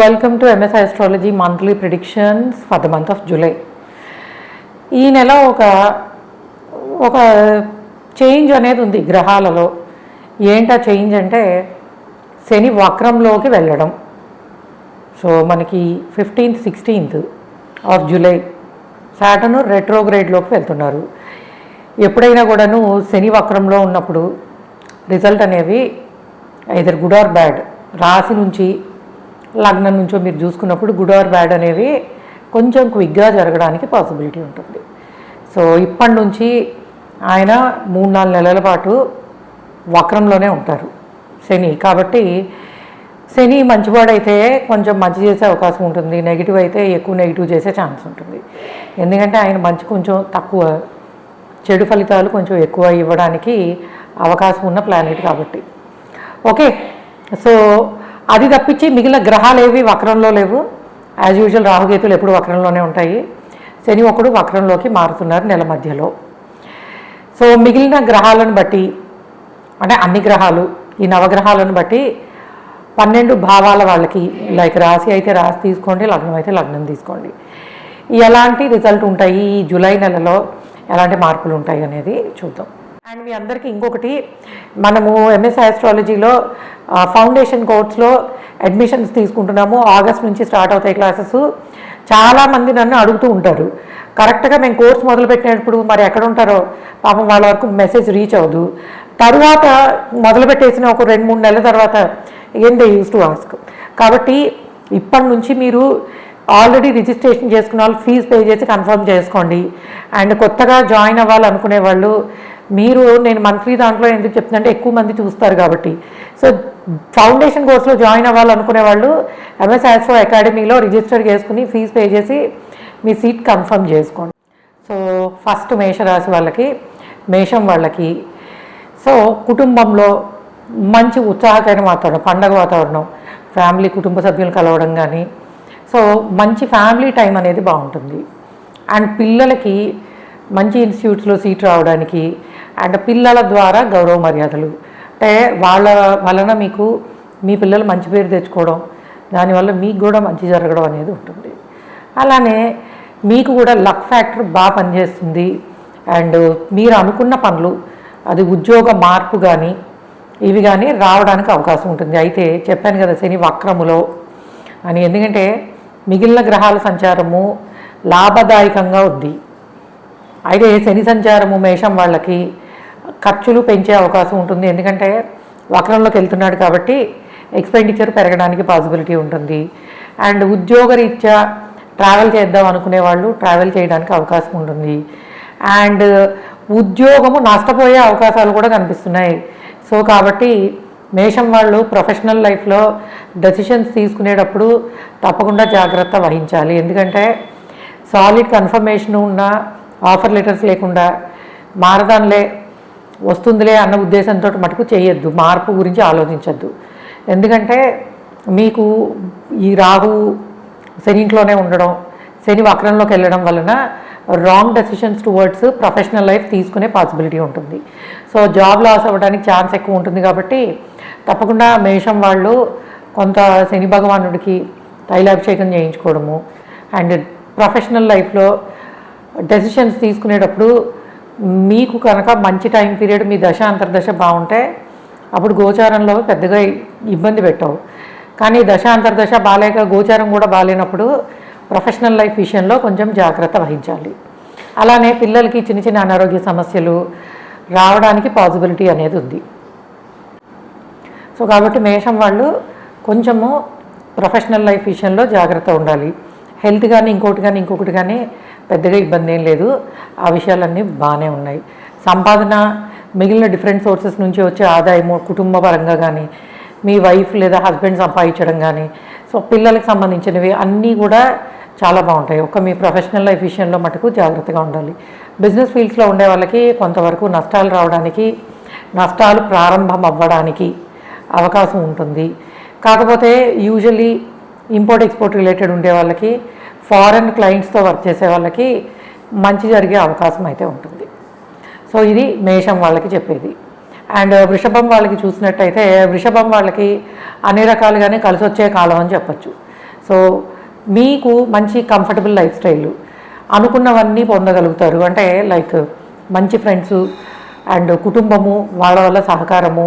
Welcome to MS astrology monthly predictions for the month of July. ఈ నెల ఒక change అనేది ఉంది గ్రహాలలో. ఏంటా చేంజ్ అంటే శని వక్రంలోకి వెళ్ళడం. సో మనకి 15th 16th of July Saturn రెట్రోగ్రేడ్లోకి వెళ్తున్నారు. ఎప్పుడైనా కూడాను శని వక్రంలో ఉన్నప్పుడు రిజల్ట్ అనేవి ఐదర్ గుడ్ ఆర్ బ్యాడ్, రాశి నుంచి లగ్నం నుంచో మీరు చూసుకున్నప్పుడు గుడ్ ఆర్ బ్యాడ్ అనేవి కొంచెం క్విక్గా జరగడానికి పాసిబిలిటీ ఉంటుంది. సో ఇప్పటి నుంచి ఆయన 3-4 నెలల పాటు వక్రంలోనే ఉంటారు శని. కాబట్టి శని మంచివాడైతే కొంచెం మంచి చేసే అవకాశం ఉంటుంది, నెగిటివ్ అయితే ఎక్కువ నెగిటివ్ చేసే ఛాన్స్ ఉంటుంది. ఎందుకంటే ఆయన మంచి కొంచెం తక్కువ, చెడు ఫలితాలు కొంచెం ఎక్కువ ఇవ్వడానికి అవకాశం ఉన్న ప్లానెట్ కాబట్టి. ఓకే, సో అది తప్పించి మిగిలిన గ్రహాలు ఏవి వక్రంలో లేవు. యాజ్ యూజువల్ రాహుకేతులు ఎప్పుడు వక్రంలోనే ఉంటాయి. శని ఒకడు వక్రంలోకి మారుతున్నారు నెల మధ్యలో. సో మిగిలిన గ్రహాలను బట్టి, అంటే అన్ని గ్రహాలు, ఈ నవగ్రహాలను బట్టి 12 భావాల వాళ్ళకి, లైక్ రాశి అయితే రాశి తీసుకోండి, లగ్నం అయితే లగ్నం తీసుకోండి, ఎలాంటి రిజల్ట్ ఉంటాయి, ఈ జూలై నెలలో ఎలాంటి మార్పులు ఉంటాయి అనేది చూద్దాం. అండ్ మీ అందరికీ ఇంకొకటి, మనము ఎంఎస్ ఆస్ట్రాలజీలో ఫౌండేషన్ కోర్స్లో అడ్మిషన్స్ తీసుకుంటున్నాము. ఆగస్ట్ నుంచి స్టార్ట్ అవుతాయి క్లాసెస్. చాలామంది నన్ను అడుగుతూ ఉంటారు, కరెక్ట్గా మేము కోర్స్ మొదలుపెట్టినప్పుడు మరి ఎక్కడ ఉంటారో పాపం వాళ్ళ వరకు మెసేజ్ రీచ్ అవ్వదు. తరువాత మొదలుపెట్టేసిన ఒక 2-3 నెలల తర్వాత ఏం దే యూస్ టు ఆస్క్. కాబట్టి ఇప్పటి నుంచి మీరు ఆల్రెడీ రిజిస్ట్రేషన్ చేసుకున్న వాళ్ళు ఫీజు పే చేసి కన్ఫర్మ్ చేసుకోండి. అండ్ కొత్తగా జాయిన్ అవ్వాలనుకునే వాళ్ళు, మీరు నేను మంత్లీ దాంట్లో ఎందుకు చెప్తుందంటే ఎక్కువ మంది చూస్తారు కాబట్టి. సో ఫౌండేషన్ కోర్సులో జాయిన్ అవ్వాలనుకునే వాళ్ళు ఎంఎస్ ఆస్ట్రో అకాడమీలో రిజిస్టర్ చేసుకుని ఫీజు పే చేసి మీ సీట్ కన్ఫర్మ్ చేసుకోండి. సో ఫస్ట్ మేషరాశి వాళ్ళకి, మేషం వాళ్ళకి, సో కుటుంబంలో మంచి ఉత్సాహకరమైన వాతావరణం, పండగ వాతావరణం, ఫ్యామిలీ కుటుంబ సభ్యులు కలవడం కానీ, సో మంచి ఫ్యామిలీ టైం అనేది బాగుంటుంది. అండ్ పిల్లలకి మంచి ఇన్స్టిట్యూట్స్లో సీట్ రావడానికి, అండ్ పిల్లల ద్వారా గౌరవ మర్యాదలు, అంటే వాళ్ళ వలన మీకు మీ పిల్లలు మంచి పేరు తెచ్చుకోవడం, దానివల్ల మీకు కూడా మంచి జరగడం అనేది ఉంటుంది. అలానే మీకు కూడా లక్ ఫ్యాక్టర్ బాగా పనిచేస్తుంది. అండ్ మీరు అనుకున్న పనులు, అది ఉద్యోగ మార్పు కానీ ఇవి కానీ రావడానికి అవకాశం ఉంటుంది. అయితే చెప్పాను కదా శని వక్రములో అని, ఎందుకంటే మిగిలిన గ్రహాల సంచారము లాభదాయకంగా ఉంది. అయితే శని సంచారము మేషం వాళ్ళకి ఖర్చులు పెంచే అవకాశం ఉంటుంది. ఎందుకంటే వక్రంలోకి వెళ్తున్నాడు కాబట్టి ఎక్స్పెండిచర్ పెరగడానికి పాసిబిలిటీ ఉంటుంది. అండ్ ఉద్యోగరీత్యా ట్రావెల్ చేద్దాం అనుకునే వాళ్ళు ట్రావెల్ చేయడానికి అవకాశం ఉంటుంది. అండ్ ఉద్యోగము నష్టపోయే అవకాశాలు కూడా కనిపిస్తున్నాయి. సో కాబట్టి మేషం వాళ్ళు ప్రొఫెషనల్ లైఫ్లో డెసిషన్స్ తీసుకునేటప్పుడు తప్పకుండా జాగ్రత్త వహించాలి. ఎందుకంటే సాలిడ్ కన్ఫర్మేషన్ ఉన్న ఆఫర్ లెటర్స్ లేకుండా మారదానిలే వస్తుందిలే అన్న ఉద్దేశంతో మటుకు చేయొద్దు, మార్పు గురించి ఆలోచించద్దు. ఎందుకంటే మీకు ఈ రాహు శని ఇంట్లోనే ఉండడం, శని వక్రంలోకి వెళ్ళడం వలన wrong decisions towards professional life తీసుకునే పాసిబిలిటీ ఉంటుంది. సో జాబ్ లాస్ అవ్వడానికి ఛాన్స్ ఎక్కువ ఉంటుంది. కాబట్టి తప్పకుండా మేషం వాళ్ళు కొంత శని భగవానుడికి తైలాభిషేకం చేయించుకోవడము, అండ్ ప్రొఫెషనల్ లైఫ్లో డెసిషన్స్ తీసుకునేటప్పుడు మీకు కనుక మంచి టైం పీరియడ్, మీ దశ అంతర్దశ బాగుంటే అప్పుడు గోచారంలో పెద్దగా ఇబ్బంది పెట్టవు. కానీ దశ అంతర్దశ బాలేక గోచారం కూడా బాగాలేనప్పుడు ప్రొఫెషనల్ లైఫ్ విషయంలో కొంచెం జాగ్రత్త వహించాలి. అలానే పిల్లలకి చిన్న చిన్న అనారోగ్య సమస్యలు రావడానికి పాసిబిలిటీ అనేది ఉంది. సో కాబట్టి మేషం వాళ్ళు కొంచెము ప్రొఫెషనల్ లైఫ్ విషయంలో జాగ్రత్త ఉండాలి. హెల్త్ కానీ ఇంకొకటి కానీ పెద్దగా ఇబ్బంది ఏం లేదు. ఆ విషయాలన్నీ బాగానే ఉన్నాయి. సంపాదన మిగిలిన డిఫరెంట్ సోర్సెస్ నుంచి వచ్చే ఆదాయము, కుటుంబ పరంగా కానీ, మీ వైఫ్ లేదా హస్బెండ్ సంపాదించడం కానీ, సో పిల్లలకు సంబంధించినవి అన్నీ కూడా చాలా బాగుంటాయి. మీ ప్రొఫెషనల్ లైఫ్ విషయంలో మటుకు జాగ్రత్తగా ఉండాలి. బిజినెస్ ఫీల్డ్స్లో ఉండే వాళ్ళకి కొంతవరకు నష్టాలు రావడానికి, నష్టాలు ప్రారంభం అవ్వడానికి అవకాశం ఉంటుంది. కాకపోతే యూజువల్లీ ఇంపోర్ట్ ఎక్స్పోర్ట్ రిలేటెడ్ ఉండే వాళ్ళకి, ఫారెన్ క్లయింట్స్తో వర్క్ చేసే వాళ్ళకి మంచి జరిగే అవకాశం అయితే ఉంటుంది. సో ఇది మేషం వాళ్ళకి చెప్పేది. అండ్ వృషభం వాళ్ళకి చూసినట్టయితే, వృషభం వాళ్ళకి అన్ని రకాలుగానే కలిసి వచ్చే కాలం అని చెప్పచ్చు. సో మీకు మంచి కంఫర్టబుల్ లైఫ్ స్టైల్, అనుకున్నవన్నీ పొందగలుగుతారు. అంటే లైక్ మంచి ఫ్రెండ్స్ అండ్ కుటుంబము, వాళ్ళ వల్ల సహకారము,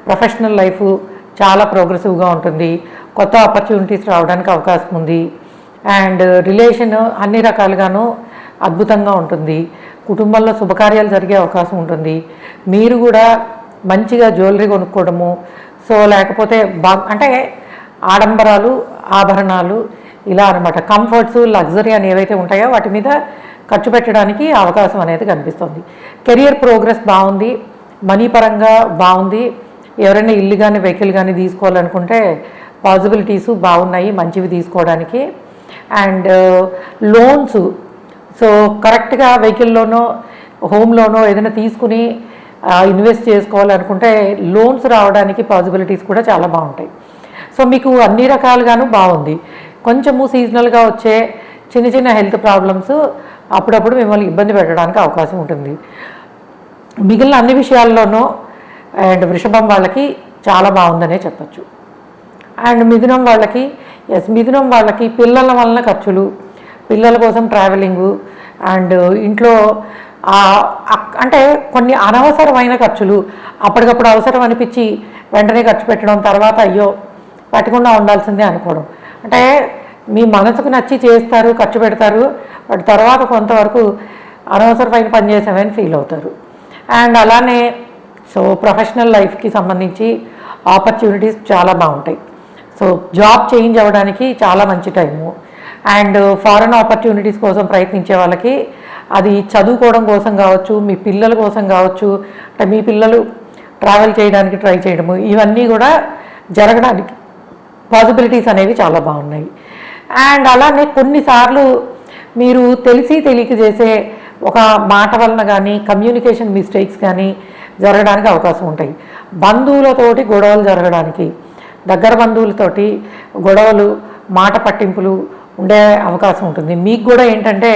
ప్రొఫెషనల్ లైఫ్ చాలా ప్రోగ్రెసివ్గా ఉంటుంది, కొత్త ఆపర్చునిటీస్ రావడానికి అవకాశం ఉంది. అండ్ రిలేషన్ అన్ని రకాలుగాను అద్భుతంగా ఉంటుంది. కుటుంబంలో శుభకార్యాలు జరిగే అవకాశం ఉంటుంది. మీరు కూడా మంచిగా జ్యువెలరీ కొనుక్కోవడము, సో లేకపోతే అంటే ఆడంబరాలు, ఆభరణాలు ఇలా అనమాట. కంఫర్ట్స్, లగ్జరీ అని ఏవైతే ఉంటాయో వాటి మీద ఖర్చు పెట్టడానికి అవకాశం అనేది కనిపిస్తుంది. కెరియర్ ప్రోగ్రెస్ బాగుంది, మనీ పరంగా బాగుంది. ఎవరైనా ఇల్లు కానీ వెహికల్ కానీ తీసుకోవాలనుకుంటే పాసిబిలిటీస్ బాగున్నాయి మంచివి తీసుకోవడానికి. అండ్ లోన్స్, సో కరెక్ట్గా వెహికల్లోనో హోమ్ లోనో ఏదైనా తీసుకుని ఇన్వెస్ట్ చేసుకోవాలనుకుంటే లోన్స్ రావడానికి పాసిబిలిటీస్ కూడా చాలా బాగుంటాయి. సో మీకు అన్ని రకాలుగాను బాగుంది. కొంచెము సీజనల్గా వచ్చే చిన్న చిన్న హెల్త్ ప్రాబ్లమ్స్ అప్పుడప్పుడు మిమ్మల్ని ఇబ్బంది పెట్టడానికి అవకాశం ఉంటుంది. మిగిలిన అన్ని విషయాల్లోనూ అండ్ వృషభం వాళ్ళకి చాలా బాగుందనే చెప్పచ్చు. అండ్ మిథునం వాళ్ళకి పిల్లల వలన ఖర్చులు, పిల్లల కోసం ట్రావెలింగు అండ్ ఇంట్లో అంటే కొన్ని అనవసరమైన ఖర్చులు, అప్పటికప్పుడు అవసరం అనిపించి వెంటనే ఖర్చు పెట్టడం, తర్వాత అయ్యో పెట్టకుండా ఉండాల్సిందే అనుకోవడం. అంటే మీ మనసుకు నచ్చి చేస్తారు, ఖర్చు పెడతారు, బట్ తర్వాత కొంతవరకు అనవసరమైన పని చేసామని ఫీల్ అవుతారు. అండ్ అలానే సో ప్రొఫెషనల్ లైఫ్కి సంబంధించి ఆపర్చునిటీస్ చాలా బాగుంటాయి. సో జాబ్ చేంజ్ అవ్వడానికి చాలా మంచి టైము. అండ్ ఫారెన్ ఆపర్చునిటీస్ కోసం ప్రయత్నించే వాళ్ళకి అది చదువుకోవడం కోసం కావచ్చు, మీ పిల్లల కోసం కావచ్చు, అంటే మీ పిల్లలు ట్రావెల్ చేయడానికి ట్రై చేయడము, ఇవన్నీ కూడా జరగడానికి పాసిబిలిటీస్ అనేవి చాలా బాగున్నాయి. అండ్ అలానే కొన్నిసార్లు మీరు తెలియక చేసే ఒక మాట వలన కానీ కమ్యూనికేషన్ మిస్టేక్స్ కానీ జరగడానికి అవకాశం ఉంటాయి. బంధువులతోటి గొడవలు జరగడానికి, దగ్గర బంధువులతోటి గొడవలు, మాట పట్టింపులు ఉండే అవకాశం ఉంటుంది. మీకు కూడా ఏంటంటే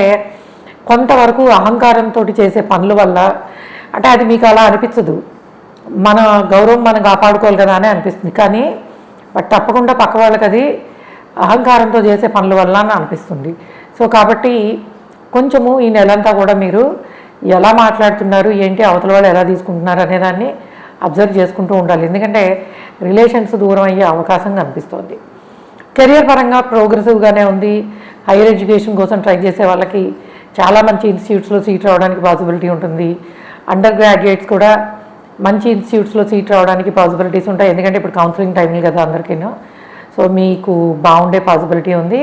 కొంతవరకు అహంకారంతో చేసే పనుల వల్ల, అంటే అది మీకు అలా అనిపించదు, మన గౌరవం మనం కాపాడుకోవాలి కదా అని అనిపిస్తుంది, కానీ బట్ తప్పకుండా పక్క వాళ్ళకి అది అహంకారంతో చేసే పనుల వల్ల అని అనిపిస్తుంది. సో కాబట్టి కొంచెము ఈ నెలంతా కూడా మీరు ఎలా మాట్లాడుతున్నారు, ఏంటి, అవతల వాళ్ళు ఎలా తీసుకుంటున్నారు అనేదాన్ని అబ్జర్వ్ చేసుకుంటూ ఉండాలి. ఎందుకంటే రిలేషన్స్ దూరం అయ్యే అవకాశం కనిపిస్తుంది. కెరియర్ పరంగా ప్రోగ్రెసివ్గానే ఉంది. హైయర్ ఎడ్యుకేషన్ కోసం ట్రై చేసే వాళ్ళకి చాలా మంచి ఇన్స్టిట్యూట్స్లో సీట్ రావడానికి పాసిబిలిటీ ఉంటుంది. అండర్ గ్రాడ్యుయేట్స్ కూడా మంచి ఇన్స్టిట్యూట్స్లో సీట్ రావడానికి పాసిబిలిటీస్ ఉంటాయి. ఎందుకంటే ఇప్పుడు కౌన్సిలింగ్ టైంలు కదా అందరికీను. సో మీకు బాగుండే పాసిబిలిటీ ఉంది.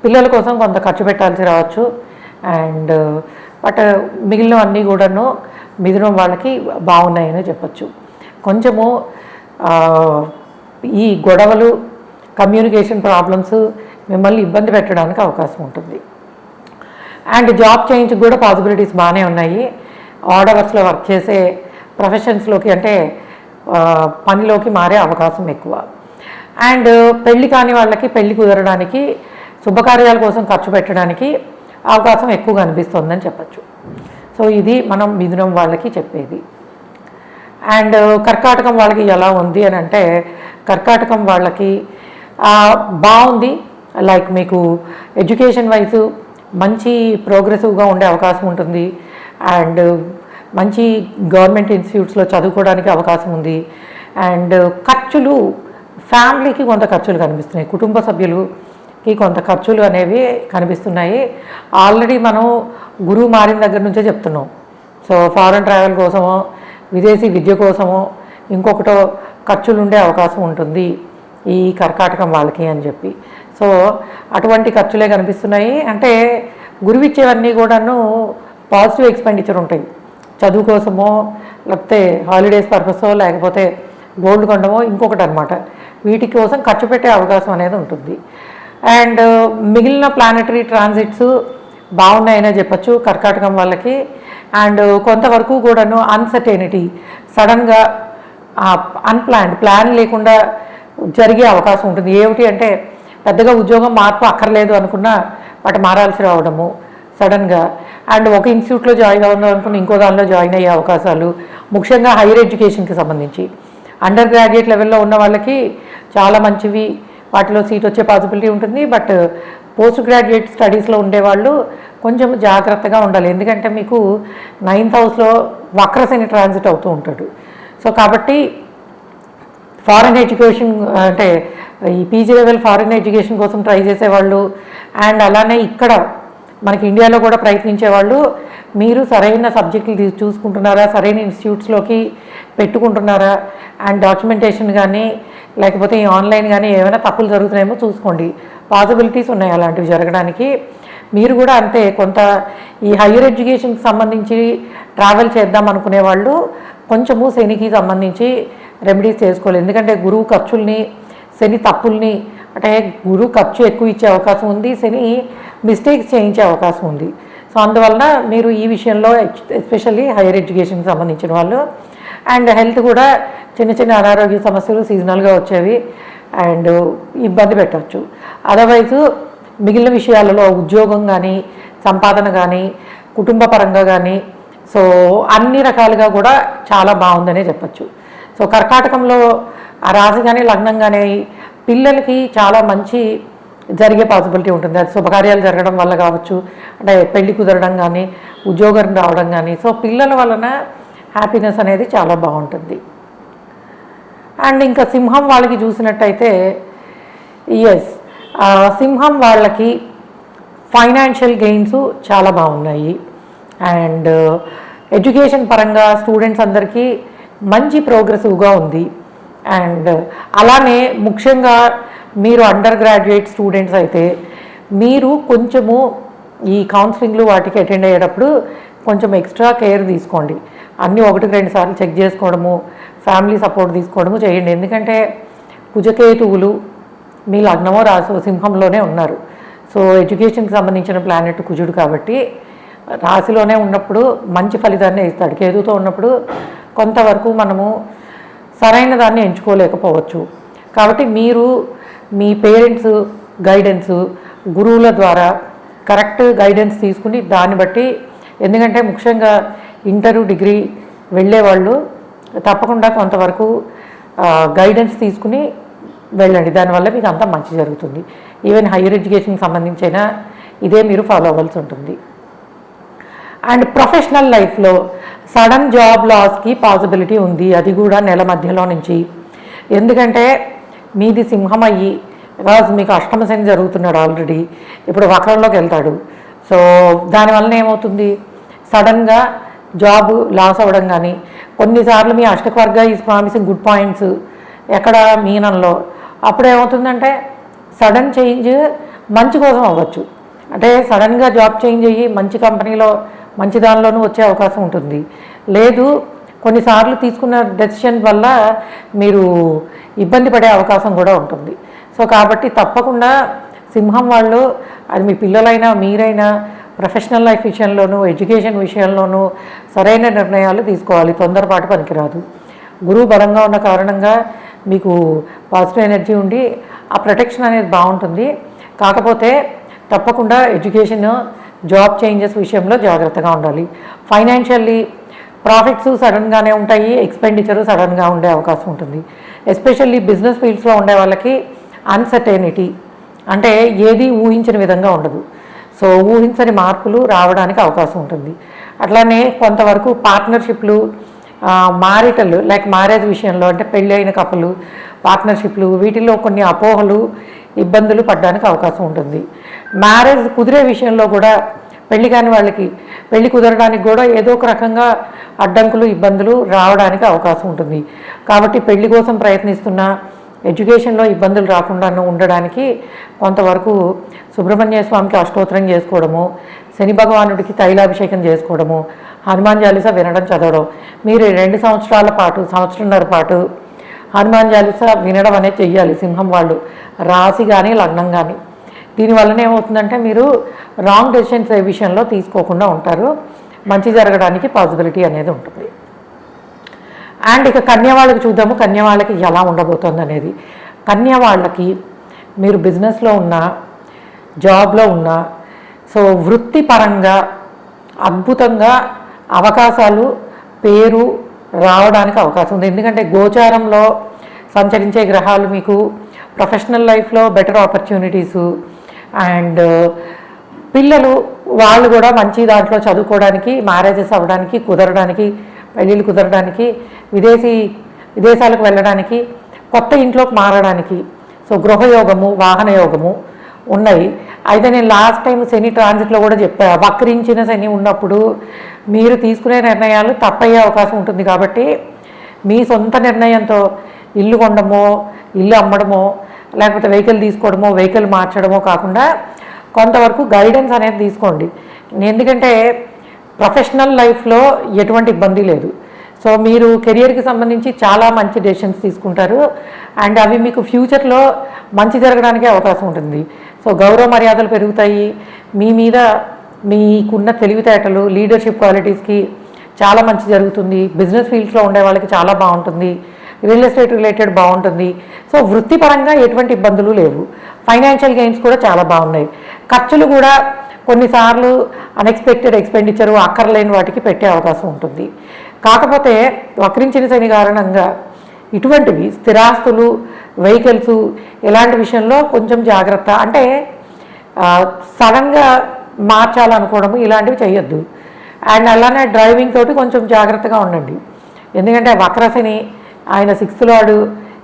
పిల్లల కోసం కొంత ఖర్చు పెట్టాల్సి రావచ్చు. అండ్ బట్ మిగిలినవన్నీ కూడాను మిథునం వాళ్ళకి బాగున్నాయని చెప్పచ్చు. కొంచెము ఈ గొడవలు, కమ్యూనికేషన్ ప్రాబ్లమ్స్ మిమ్మల్ని ఇబ్బంది పెట్టడానికి అవకాశం ఉంటుంది. అండ్ జాబ్ చేంజ్కి కూడా పాసిబిలిటీస్ బాగానే ఉన్నాయి. ఆడ్ అవర్స్లో వర్క్ చేసే ప్రొఫెషన్స్లోకి, అంటే పనిలోకి మారే అవకాశం ఎక్కువ. అండ్ పెళ్లి కాని వాళ్ళకి పెళ్లి కుదరడానికి, శుభకార్యాల కోసం ఖర్చు పెట్టడానికి అవకాశం ఎక్కువగా అనిపిస్తుందని చెప్పచ్చు. సో ఇది మనం మిథునం వాళ్ళకి చెప్పేది. అండ్ కర్కాటకం వాళ్ళకి ఎలా ఉంది అని అంటే, కర్కాటకం వాళ్ళకి బాగుంది. లైక్ మీకు ఎడ్యుకేషన్ వైజ్ మంచి ప్రోగ్రెసివ్గా ఉండే అవకాశం ఉంటుంది. అండ్ మంచి గవర్నమెంట్ ఇన్స్టిట్యూట్స్లో చదువుకోవడానికి అవకాశం ఉంది. అండ్ ఖర్చులు, ఫ్యామిలీకి కొంత ఖర్చులు కనిపిస్తున్నాయి, కుటుంబ సభ్యులకి కొంత ఖర్చులు అనేవి కనిపిస్తున్నాయి. ఆల్రెడీ మనం గురువు మారిన దగ్గర నుంచే చెప్తున్నాం. సో ఫారెన్ ట్రావెల్ కోసమో, విదేశీ విద్య కోసమో, ఇంకొకటో ఖర్చులు ఉండే అవకాశం ఉంటుంది ఈ కర్కాటకం వాళ్ళకి అని చెప్పి. సో అటువంటి ఖర్చులే కనిపిస్తున్నాయి. అంటే గురువు ఇచ్చేవన్నీ కూడాను పాజిటివ్ ఎక్స్పెండిచర్ ఉంటాయి. చదువు కోసమో, లేకపోతే హాలిడేస్ పర్పసో, లేకపోతే గోల్డ్ కొనడమో, ఇంకొకటి అనమాట. వీటి కోసం ఖర్చు పెట్టే అవకాశం అనేది ఉంటుంది. అండ్ మిగిలిన ప్లానటరీ ట్రాన్సిట్స్ బాగున్నాయనే చెప్పచ్చు కర్కాటకం వాళ్ళకి. అండ్ కొంతవరకు కూడాను అన్సర్టెనిటీ, సడన్గా ప్లాన్ లేకుండా జరిగే అవకాశం ఉంటుంది. ఏమిటి అంటే పెద్దగా ఉద్యోగం మార్పు అక్కర్లేదు అనుకున్నా వాటి మారాల్సి రావడము సడన్గా. అండ్ ఒక ఇన్స్టిట్యూట్లో జాయిన్ అవ్వడం అనుకుని ఇంకో దానిలో జాయిన్ అయ్యే అవకాశాలు, ముఖ్యంగా హైయర్ ఎడ్యుకేషన్కి సంబంధించి అండర్ గ్రాడ్యుయేట్ లెవెల్లో ఉన్న వాళ్ళకి చాలా మంచివి వాటిలో సీట్ వచ్చే పాసిబిలిటీ ఉంటుంది. బట్ పోస్ట్ గ్రాడ్యుయేట్ స్టడీస్లో ఉండేవాళ్ళు కొంచెం జాగ్రత్తగా ఉండాలి. ఎందుకంటే మీకు 9th హౌస్లో వక్రశని ట్రాన్సిట్ అవుతూ ఉంటాడు. సో కాబట్టి ఫారెన్ ఎడ్యుకేషన్ అంటే ఈ పీజీ లెవెల్ ఫారెన్ ఎడ్యుకేషన్ కోసం ట్రై చేసేవాళ్ళు అండ్ అలానే ఇక్కడ మనకి ఇండియాలో కూడా ప్రయత్నించేవాళ్ళు మీరు సరైన సబ్జెక్టులు చూసుకుంటున్నారా, సరైన ఇన్స్టిట్యూట్స్లోకి పెట్టుకుంటున్నారా, అండ్ డాక్యుమెంటేషన్ కానీ లేకపోతే ఈ ఆన్లైన్ కానీ ఏమైనా తప్పులు జరుగుతున్నాయేమో చూసుకోండి. పాసిబిలిటీస్ ఉన్నాయి అలాంటివి జరగడానికి. మీరు కూడా అంతే, కొంత ఈ హయ్యర్ ఎడ్యుకేషన్కి సంబంధించి ట్రావెల్ చేద్దాం అనుకునే వాళ్ళు కొంచెము శనికి సంబంధించి రెమెడీస్ చేసుకోవాలి. ఎందుకంటే గురువు ఖర్చుల్ని, శని తప్పుల్ని, అంటే గురువు ఖర్చు ఎక్కువ ఇచ్చే అవకాశం ఉంది, శని మిస్టేక్స్ చేయించే అవకాశం ఉంది. సో అందువలన మీరు ఈ విషయంలో ఎస్పెషల్లీ హైయర్ ఎడ్యుకేషన్కి సంబంధించిన వాళ్ళు అండ్ హెల్త్ కూడా చిన్న చిన్న అనారోగ్య సమస్యలు సీజనల్గా వచ్చేవి అండ్ ఇబ్బంది పెట్టవచ్చు. అదర్వైజు మిగిలిన విషయాలలో ఉద్యోగం కానీ, సంపాదన కానీ, కుటుంబ పరంగా కానీ సో అన్ని రకాలుగా కూడా చాలా బాగుందనే చెప్పచ్చు. సో కర్కాటకంలో ఆ రాశి కానీ లగ్నం కానీ పిల్లలకి చాలా మంచి జరిగే పాసిబిలిటీ ఉంటుంది. అది శుభకార్యాలు జరగడం వల్ల కావచ్చు, అంటే పెళ్లి కుదరడం కానీ, ఉద్యోగం రావడం కానీ. సో పిల్లల వలన హ్యాపీనెస్ అనేది చాలా బాగుంటుంది. అండ్ ఇంకా సింహం వాళ్ళకి చూసినట్టయితే సింహం వాళ్ళకి ఫైనాన్షియల్ గెయిన్స్ చాలా బాగున్నాయి అండ్ ఎడ్యుకేషన్ పరంగా స్టూడెంట్స్ అందరికీ మంచి ప్రోగ్రెసివ్గా ఉంది. అండ్ అలానే ముఖ్యంగా మీరు అండర్ గ్రాడ్యుయేట్ స్టూడెంట్స్ అయితే మీరు కొంచెము ఈ కౌన్సిలింగ్లు వాటికి అటెండ్ అయ్యేటప్పుడు కొంచెం ఎక్స్ట్రా కేర్ తీసుకోండి. అన్నీ 1-2 సార్లు చెక్ చేసుకోవడము, ఫ్యామిలీ సపోర్ట్ తీసుకోవడము చేయండి. ఎందుకంటే కుజకేతువులు మీ లగ్నమో రాశో సింహంలోనే ఉన్నారు. సో ఎడ్యుకేషన్కి సంబంధించిన ప్లానెట్ కుజుడు కాబట్టి రాశిలోనే ఉన్నప్పుడు మంచి ఫలితాన్ని ఇస్తాడు. కేతుతో ఉన్నప్పుడు కొంతవరకు మనము సరైన దాన్ని ఎంచుకోలేకపోవచ్చు. కాబట్టి మీరు మీ పేరెంట్స్ గైడెన్స్, గురువుల ద్వారా కరెక్ట్ గైడెన్స్ తీసుకుని దాన్ని బట్టి, ఎందుకంటే ముఖ్యంగా ఇంటరు డిగ్రీ వెళ్ళేవాళ్ళు తప్పకుండా కొంతవరకు గైడెన్స్ తీసుకుని వెళ్ళండి. దానివల్ల మీకు అంతా మంచి జరుగుతుంది. ఈవెన్ హైయర్ ఎడ్యుకేషన్కి సంబంధించిన ఇదే మీరు ఫాలో అవ్వాల్సి ఉంటుంది. అండ్ ప్రొఫెషనల్ లైఫ్లో సడన్ జాబ్ లాస్కి పాసిబిలిటీ ఉంది, అది కూడా నెల మధ్యలో నుంచి. ఎందుకంటే మీది సింహం అయ్యి బికాజ్ మీకు అష్టమ శని జరుగుతున్నాడు ఆల్రెడీ, ఇప్పుడు వక్రంలోకి వెళ్తాడు. సో దానివల్ల ఏమవుతుంది, సడన్గా జాబ్ లాస్ అవ్వడం కానీ, కొన్నిసార్లు మీ అష్టకవర్గ ఈజ్ ప్రామిసింగ్ గుడ్ పాయింట్స్ ఎక్కడ మీనంలో, అప్పుడు ఏమవుతుందంటే సడన్ చేంజ్ మంచి కోసం అవ్వచ్చు. అంటే సడన్గా జాబ్ చేంజ్ అయ్యి మంచి కంపెనీలో మంచి దానిలోనూ వచ్చే అవకాశం ఉంటుంది. లేదు కొన్నిసార్లు తీసుకున్న డెసిషన్ వల్ల మీరు ఇబ్బంది పడే అవకాశం కూడా ఉంటుంది. సో కాబట్టి తప్పకుండా సింహం వాళ్ళు, అది మీ పిల్లలైనా మీరైనా ప్రొఫెషనల్ లైఫ్ విషయంలోనూ ఎడ్యుకేషన్ విషయంలోనూ సరైన నిర్ణయాలు తీసుకోవాలి. తొందరపాటు పనికిరాదు. గురువు బలంగా ఉన్న కారణంగా మీకు పాజిటివ్ ఎనర్జీ ఉండి ఆ ప్రొటెక్షన్ అనేది బాగుంటుంది. కాకపోతే తప్పకుండా ఎడ్యుకేషన్, జాబ్ చేంజెస్ విషయంలో జాగ్రత్తగా ఉండాలి. ఫైనాన్షియల్లీ ప్రాఫిట్స్ సడన్గానే ఉంటాయి, ఎక్స్పెండిచరు సడన్గా ఉండే అవకాశం ఉంటుంది. ఎస్పెషల్లీ బిజినెస్ ఫీల్డ్స్లో ఉండే వాళ్ళకి అన్సర్టెనిటీ, అంటే ఏది ఊహించని విధంగా ఉండదు. సో ఊహించని మార్పులు రావడానికి అవకాశం ఉంటుంది. అట్లానే కొంతవరకు పార్ట్నర్షిప్లు, మ్యారిటల్ లైక్ మ్యారేజ్ విషయంలో, అంటే పెళ్ళి అయిన కపులు పార్ట్నర్షిప్లు, వీటిల్లో కొన్ని అపోహలు, ఇబ్బందులు పడడానికి అవకాశం ఉంటుంది. మ్యారేజ్ కుదిరే విషయంలో కూడా పెళ్లి కాని వాళ్ళకి పెళ్లి కుదరడానికి కూడా ఏదో ఒక రకంగా అడ్డంకులు, ఇబ్బందులు రావడానికి అవకాశం ఉంటుంది. కాబట్టి పెళ్లి కోసం ప్రయత్నిస్తున్న, ఎడ్యుకేషన్లో ఇబ్బందులు రాకుండా ఉండడానికి కొంతవరకు సుబ్రహ్మణ్య స్వామికి అష్టోత్తరం చేసుకోవడము, శని భగవానుడికి తైలాభిషేకం చేసుకోవడము, హనుమాన్ చాలీసా వినడం, చదవడం. మీరు 2 సంవత్సరాల పాటు, సంవత్సరంన్నర పాటు హనుమాన్ చాలీసా వినడం అనేది చెయ్యాలి సింహం వాళ్ళు, రాశి కానీ లగ్నం కానీ. దీనివల్లనే ఏమవుతుందంటే మీరు రాంగ్ డెసిషన్స్ ఏ విషయంలో తీసుకోకుండా ఉంటారు, మంచి జరగడానికి పాసిబిలిటీ అనేది ఉంటుంది. అండ్ ఇక కన్య వాళ్ళకి చూద్దాము, కన్య వాళ్ళకి ఎలా ఉండబోతుంది అనేది. కన్య వాళ్ళకి మీరు బిజినెస్లో ఉన్నా, జాబ్లో ఉన్నా, సో వృత్తిపరంగా అద్భుతంగా అవకాశాలు, పేరు రావడానికి అవకాశం ఉంది. ఎందుకంటే గోచారంలో సంచరించే గ్రహాలు మీకు ప్రొఫెషనల్ లైఫ్లో బెటర్ ఆపర్చునిటీసు అండ్ పిల్లలు వాళ్ళు కూడా మంచి దాంట్లో చదువుకోవడానికి, మ్యారేజెస్ అవ్వడానికి, కుదరడానికి, పెళ్ళిళ్ళు కుదరడానికి, విదేశాలకు వెళ్ళడానికి, కొత్త ఇంట్లోకి మారడానికి, సో గృహయోగము, వాహన యోగము ఉన్నాయి. అయితే నేను లాస్ట్ టైం శని ట్రాన్సిట్లో కూడా చెప్పా, వక్రించిన శని ఉన్నప్పుడు మీరు తీసుకునే నిర్ణయాలు తప్పయ్యే అవకాశం ఉంటుంది. కాబట్టి మీ సొంత నిర్ణయంతో ఇల్లు కొనడమో, ఇల్లు అమ్మడమో, లేకపోతే వెహికల్ తీసుకోవడమో, వెహికల్ మార్చడమో కాకుండా కొంతవరకు గైడెన్స్ అనేది తీసుకోండి. ఎందుకంటే ప్రొఫెషనల్ లైఫ్లో ఎటువంటి ఇబ్బంది లేదు. సో మీరు కెరియర్కి సంబంధించి చాలా మంచి డెసిషన్స్ తీసుకుంటారు అండ్ అవి మీకు ఫ్యూచర్లో మంచి జరగడానికి అవకాశం ఉంటుంది. సో గౌరవ మర్యాదలు పెరుగుతాయి. మీ మీద మీకున్న తెలివితేటలు, లీడర్షిప్ క్వాలిటీస్కి చాలా మంచి జరుగుతుంది. బిజినెస్ ఫీల్డ్స్లో ఉండే వాళ్ళకి చాలా బాగుంటుంది. రియల్ ఎస్టేట్ రిలేటెడ్ బాగుంటుంది. సో వృత్తిపరంగా ఎటువంటి ఇబ్బందులు లేవు. ఫైనాన్షియల్ గెయిన్స్ కూడా చాలా బాగున్నాయి. ఖర్చులు కూడా కొన్నిసార్లు అన్ఎక్స్పెక్టెడ్ ఎక్స్పెండిచరు అక్కర్లేని వాటికి పెట్టే అవకాశం ఉంటుంది. కాకపోతే వక్రించిన శని కారణంగా ఇటువంటివి స్థిరాస్తులు, వెహికల్స్ ఇలాంటి విషయంలో కొంచెం జాగ్రత్త. అంటే సడన్గా మార్చాలనుకోవడము ఇలాంటివి చేయొద్దు. అండ్ అలానే డ్రైవింగ్ తోటి కొంచెం జాగ్రత్తగా ఉండండి. ఎందుకంటే వక్రశని, ఆయన 6th లార్డ్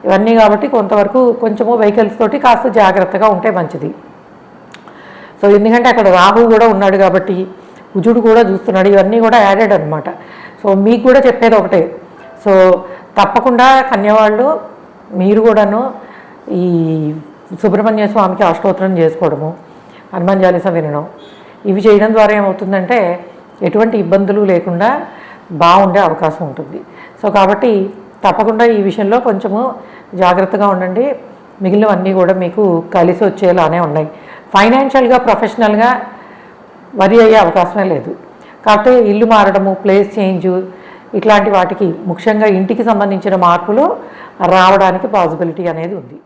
ఇవన్నీ కాబట్టి కొంతవరకు కొంచెము వెహికల్స్ తోటి కాస్త జాగ్రత్తగా ఉంటే మంచిది. సో ఎందుకంటే అక్కడ రాహు కూడా ఉన్నాడు కాబట్టి, కుజుడు కూడా చూస్తున్నాడు, ఇవన్నీ కూడా యాడెడ్ అనమాట. సో మీకు కూడా చెప్పేది ఒకటే, సో తప్పకుండా కన్యవాళ్ళు మీరు కూడాను ఈ సుబ్రహ్మణ్య స్వామికి అష్టోత్తరం చేసుకోవడము, హనుమాన్ చాలీసా వినడం, ఇవి చేయడం ద్వారా ఏమవుతుందంటే ఎటువంటి ఇబ్బందులు లేకుండా బాగుండే అవకాశం ఉంటుంది. సో కాబట్టి తప్పకుండా ఈ విషయంలో కొంచెము జాగ్రత్తగా ఉండండి. మిగిలినవన్నీ కూడా మీకు కలిసి వచ్చేలానే ఉన్నాయి. ఫైనాన్షియల్గా, ప్రొఫెషనల్గా వరి అయ్యే అవకాశమే లేదు. కాకపోతే ఇల్లు మారడము, ప్లేస్ చేంజ్ ఇట్లాంటి వాటికి, ముఖ్యంగా ఇంటికి సంబంధించిన మార్పులు రావడానికి పాసిబిలిటీ అనేది ఉంది.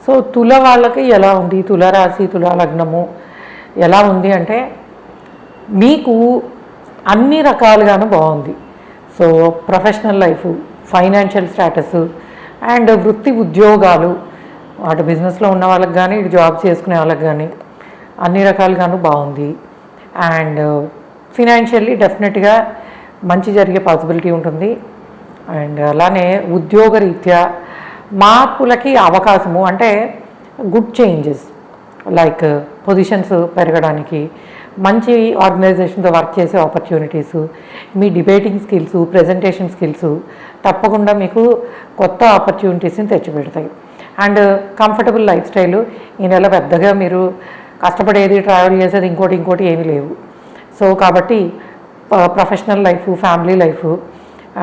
సో తుల వాళ్ళకి ఎలా ఉంది, తులారాశి, తులా లగ్నము ఎలా ఉంది అంటే మీకు అన్ని రకాలుగాను బాగుంది. So professional life, financial status and వృత్తి ఉద్యోగాలు, అటు బిజినెస్లో ఉన్న వాళ్ళకి కానీ, ఇటు జాబ్ చేసుకునే వాళ్ళకి కానీ అన్ని రకాలుగాను బాగుంది. అండ్ ఫినాన్షియల్లీ డెఫినెట్గా మంచి జరిగే పాసిబిలిటీ ఉంటుంది. అండ్ అలానే ఉద్యోగరీత్యా మార్పులకి అవకాశము, అంటే గుడ్ చేంజెస్ లైక్ పొజిషన్స్ పెరగడానికి, మంచి ఆర్గనైజేషన్తో వర్క్ చేసే ఆపర్చునిటీసు, మీ డిబేటింగ్ స్కిల్స్, ప్రజెంటేషన్ స్కిల్స్ తప్పకుండా మీకు కొత్త ఆపర్చునిటీస్ని తెచ్చిపెడతాయి. అండ్ కంఫర్టబుల్ లైఫ్ స్టైలు ఈ నెల పెద్దగా మీరు కష్టపడేది, ట్రావెల్ చేసేది ఇంకోటి ఏమీ లేవు. సో కాబట్టి professional life, family life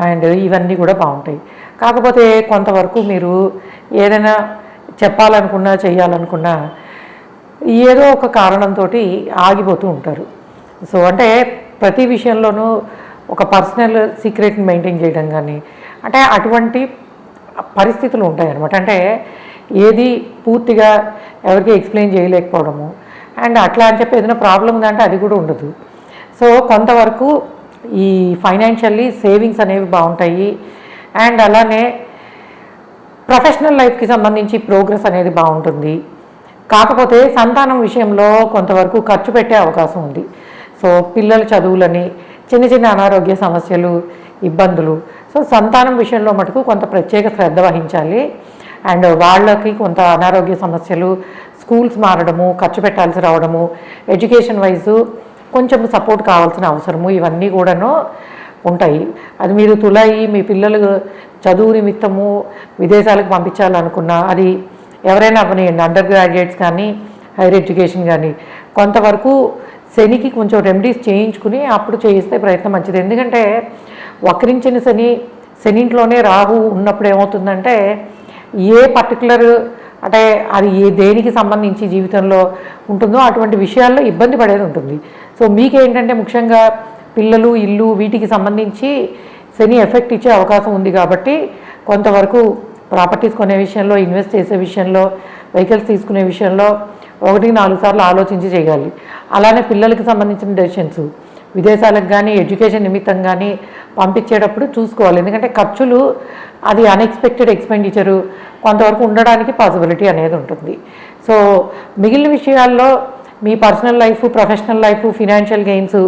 and ఇవన్నీ కూడా బాగుంటాయి. కాకపోతే కొంతవరకు మీరు ఏదైనా చెప్పాలనుకున్నా, చేయాలనుకున్నా ఏదో ఒక కారణంతో ఆగిపోతూ ఉంటారు. సో అంటే ప్రతి విషయంలోనూ ఒక పర్సనల్ సీక్రెట్ని మెయింటైన్ చేయడం కానీ, అంటే అటువంటి పరిస్థితులు ఉంటాయి అన్నమాట. అంటే ఏది పూర్తిగా ఎవరికి ఎక్స్ప్లెయిన్ చేయలేకపోవడము, అండ్ అట్లా అని చెప్పి ఏదైనా ప్రాబ్లం ఉందంటే అది కూడా ఉండదు. సో కొంతవరకు ఈ ఫైనాన్షియల్లీ సేవింగ్స్ అనేవి బాగుంటాయి. అండ్ అలానే ప్రొఫెషనల్ లైఫ్కి సంబంధించి ప్రోగ్రెస్ అనేది బాగుంటుంది. కాకపోతే సంతానం విషయంలో కొంతవరకు ఖర్చు పెట్టే అవకాశం ఉంది. సో పిల్లల చదువులని, చిన్న చిన్న అనారోగ్య సమస్యలు, ఇబ్బందులు, సో సంతానం విషయంలో మటుకు కొంత ప్రత్యేక శ్రద్ధ వహించాలి. అండ్ వాళ్ళకి కొంత అనారోగ్య సమస్యలు, స్కూల్స్ మారడము, ఖర్చు పెట్టాల్సి రావడము, ఎడ్యుకేషన్ వైజు కొంచెం సపోర్ట్ కావాల్సిన అవసరము, ఇవన్నీ కూడాను ఉంటాయి. అది మీరు తులయి మీ పిల్లలు చదువు నిమిత్తము విదేశాలకు పంపించాలనుకున్నా, అది ఎవరైనా అవనియండి, అండర్ గ్రాడ్యుయేట్స్ కానీ, హైయర్ ఎడ్యుకేషన్ కానీ, కొంతవరకు శనికి కొంచెం రెమెడీస్ చేయించుకుని అప్పుడు చేయిస్తే ప్రయత్నం మంచిది. ఎందుకంటే వక్రించిన శనింట్లోనే రాహు ఉన్నప్పుడు ఏమవుతుందంటే ఏ పర్టికులర్, అంటే అది దేనికి సంబంధించి జీవితంలో ఉంటుందో అటువంటి విషయాల్లో ఇబ్బంది పడేది ఉంటుంది. సో మీకేంటంటే ముఖ్యంగా పిల్లలు, ఇల్లు వీటికి సంబంధించి శని ఎఫెక్ట్ ఇచ్చే అవకాశం ఉంది. కాబట్టి కొంతవరకు ప్రాపర్టీస్ కొనే విషయంలో, ఇన్వెస్ట్ చేసే విషయంలో, వెహికల్స్ తీసుకునే విషయంలో 1-4 సార్లు ఆలోచించి చేయాలి. అలానే పిల్లలకి సంబంధించిన డెసిషన్స్, విదేశాలకు కానీ ఎడ్యుకేషన్ నిమిత్తం కానీ పంపించేటప్పుడు చూసుకోవాలి. ఎందుకంటే ఖర్చులు అది అన్ఎక్స్పెక్టెడ్ ఎక్స్పెండిచరు కొంతవరకు ఉండడానికి పాసిబిలిటీ అనేది ఉంటుంది. సో మిగిలిన విషయాల్లో మీ personal life, professional life, financial gains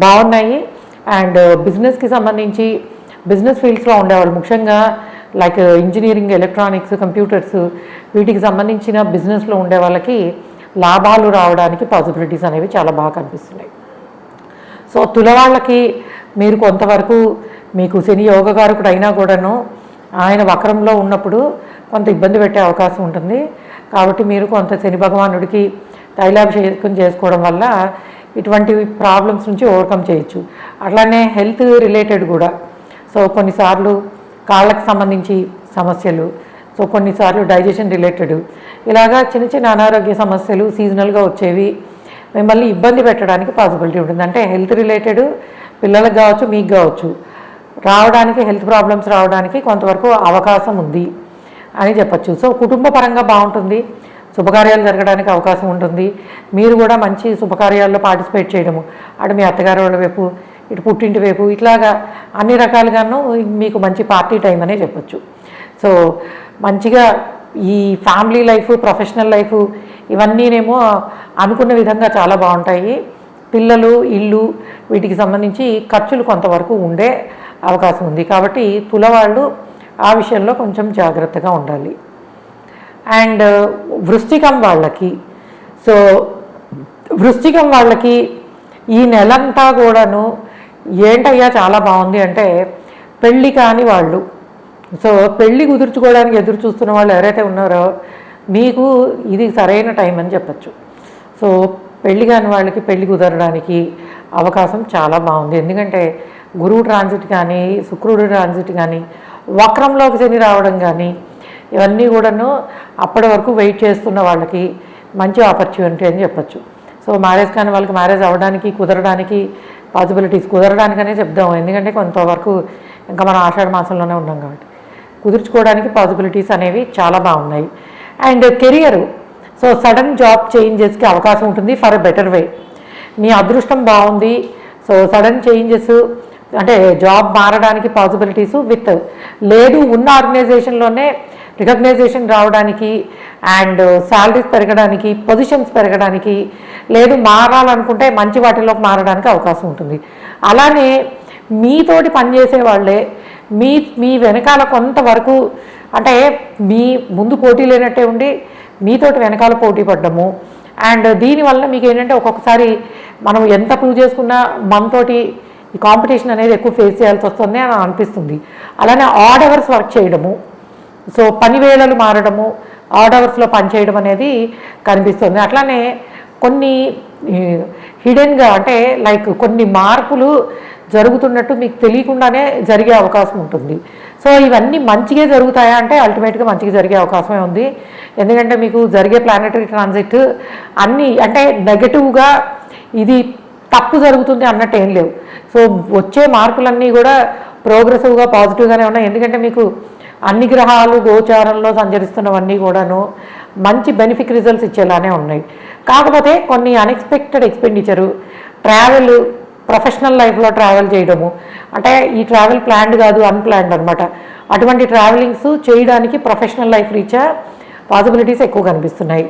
బాగున్నాయి. అండ్ బిజినెస్కి సంబంధించి బిజినెస్ ఫీల్డ్స్లో ఉండేవాళ్ళు, ముఖ్యంగా లైక్ ఇంజనీరింగ్, ఎలక్ట్రానిక్స్, కంప్యూటర్స్, వీటికి సంబంధించిన బిజినెస్లో ఉండే వాళ్ళకి లాభాలు రావడానికి పాసిబిలిటీస్ అనేవి చాలా బాగా కనిపిస్తున్నాయి. సో తులవాళ్ళకి మీరు కొంతవరకు మీకు శని యోగకారకుడు అయినా కూడాను ఆయన వక్రంలో ఉన్నప్పుడు కొంత ఇబ్బంది పెట్టే అవకాశం ఉంటుంది. కాబట్టి మీరు కొంత శని భగవానుడికి తైలాభిషేకం చేసుకోవడం వల్ల ఇటువంటి ప్రాబ్లమ్స్ నుంచి ఓవర్కమ్ చేయొచ్చు. అట్లానే హెల్త్ రిలేటెడ్ కూడా, సో కొన్నిసార్లు కాళ్ళకి సంబంధించి సమస్యలు, సో కొన్నిసార్లు డైజెషన్ రిలేటెడ్, ఇలాగా చిన్న చిన్న అనారోగ్య సమస్యలు సీజనల్గా వచ్చేవి మిమ్మల్ని ఇబ్బంది పెట్టడానికి పాసిబిలిటీ ఉంటుంది. అంటే హెల్త్ రిలేటెడ్ పిల్లలకు కావచ్చు, మీకు కావచ్చు, రావడానికి హెల్త్ ప్రాబ్లమ్స్ రావడానికి కొంతవరకు అవకాశం ఉంది అని చెప్పచ్చు. సో కుటుంబ పరంగా బాగుంటుంది, శుభకార్యాలు జరగడానికి అవకాశం ఉంటుంది. మీరు కూడా మంచి శుభకార్యాల్లో పార్టిసిపేట్ చేయడము, అటు మీ అత్తగారి వాళ్ళ వైపు, ఇటు పుట్టింటి వైపు, ఇట్లాగా అన్ని రకాలుగాను మీకు మంచి పార్టీ టైం అనే చెప్పచ్చు. సో మంచిగా ఈ ఫ్యామిలీ లైఫ్, ప్రొఫెషనల్ లైఫ్ ఇవన్నీనేమో అనుకున్న విధంగా చాలా బాగుంటాయి. పిల్లలు, ఇల్లు, వీటికి సంబంధించి ఖర్చులు కొంతవరకు ఉండే అవకాశం ఉంది. కాబట్టి తులవాళ్ళు ఆ విషయంలో కొంచెం జాగ్రత్తగా ఉండాలి. అండ్ వృశ్చికం వాళ్ళకి, సో వృశ్చికం వాళ్ళకి ఈ నెలంతా కూడాను ఏంటయ్యా చాలా బాగుంది అంటే, పెళ్ళి కాని వాళ్ళు, సో పెళ్ళి కుదుర్చుకోవడానికి ఎదురు చూస్తున్న వాళ్ళు ఎవరైతే ఉన్నారో మీకు ఇది సరైన టైం అని చెప్పచ్చు. సో పెళ్ళి కాని వాళ్ళకి పెళ్ళి కుదరడానికి అవకాశం చాలా బాగుంది. ఎందుకంటే గురువు ట్రాన్సిట్ కానీ, శుక్రుడు ట్రాన్సిట్ కానీ, వక్రంలోకి శని రావడం కానీ, ఇవన్నీ కూడాను అప్పటి వరకు వెయిట్ చేస్తున్న వాళ్ళకి మంచి ఆపర్చునిటీ అని చెప్పచ్చు. సో మ్యారేజ్ కాని వాళ్ళకి మ్యారేజ్ అవ్వడానికి, కుదరడానికి పాసిబిలిటీస్, కుదరడానికనే చెప్దాం. ఎందుకంటే కొంతవరకు ఇంకా మనం ఆషాఢ మాసంలోనే ఉన్నాం కాబట్టి కుదుర్చుకోవడానికి పాసిబిలిటీస్ అనేవి చాలా బాగున్నాయి. And career, so sudden job చేంజెస్కి అవకాశం ఉంటుంది ఫర్ ఎ బెటర్ వే. మీ అదృష్టం బాగుంది, సో సడన్ చేంజెస్ అంటే జాబ్ మారడానికి పాసిబిలిటీసు విత్, లేదు ఉన్న ఆర్గనైజేషన్లోనే రికగ్నైజేషన్ రావడానికి అండ్ శాలరీస్ పెరగడానికి, పొజిషన్స్ పెరగడానికి, లేదు మారాలనుకుంటే మంచి వాటిలోకి మారడానికి అవకాశం ఉంటుంది. అలానే మీతోటి పనిచేసే వాళ్ళే మీ వెనకాల కొంతవరకు, అంటే మీ ముందు పోటీ లేనట్టే ఉండి మీతోటి వెనకాల పోటీ పడ్డము. అండ్ దీనివల్ల మీకు ఏంటంటే ఒక్కొక్కసారి మనం ఎంత ప్రూవ్ చేసుకున్నా మనతోటి ఈ కాంపిటీషన్ అనేది ఎక్కువ ఫేస్ చేయాల్సి వస్తుంది అని అనిపిస్తుంది. అలానే ఆడ్ అవర్స్ వర్క్ చేయడము, సో పని వేళలు మారడము, ఆడ్ అవర్స్లో పనిచేయడం అనేది కనిపిస్తుంది. అట్లానే కొన్ని హిడెన్గా, అంటే లైక్ కొన్ని మార్పులు జరుగుతున్నట్టు మీకు తెలియకుండానే జరిగే అవకాశం ఉంటుంది. సో ఇవన్నీ మంచిగా జరుగుతాయా అంటే అల్టిమేట్గా మంచిగా జరిగే అవకాశమే ఉంది. ఎందుకంటే మీకు జరిగే ప్లానెటరీ ట్రాన్సిట్ అన్నీ అంటే నెగటివ్గా ఇది తప్పు జరుగుతుంది అన్నట్టు ఏం లేవు. సో వచ్చే మార్పులన్నీ కూడా ప్రోగ్రెసివ్గా, పాజిటివ్గానే ఉన్నాయి. ఎందుకంటే మీకు అన్ని గ్రహాలు గోచారంలో సంచరిస్తున్నవన్నీ కూడాను మంచి బెనిఫిక్ రిజల్ట్స్ ఇచ్చేలానే ఉన్నాయి. కాకపోతే కొన్ని అన్ఎక్స్పెక్టెడ్ ఎక్స్పెండిచరు, ట్రావెల్, ప్రొఫెషనల్ లైఫ్లో ట్రావెల్ చేయడము, అంటే ఈ ట్రావెల్ ప్లాన్డ్ కాదు, అన్ప్లాన్డ్ అనమాట. అటువంటి ట్రావెలింగ్స్ చేయడానికి ప్రొఫెషనల్ లైఫ్ రీత్యా పాసిబిలిటీస్ ఎక్కువ కనిపిస్తున్నాయి.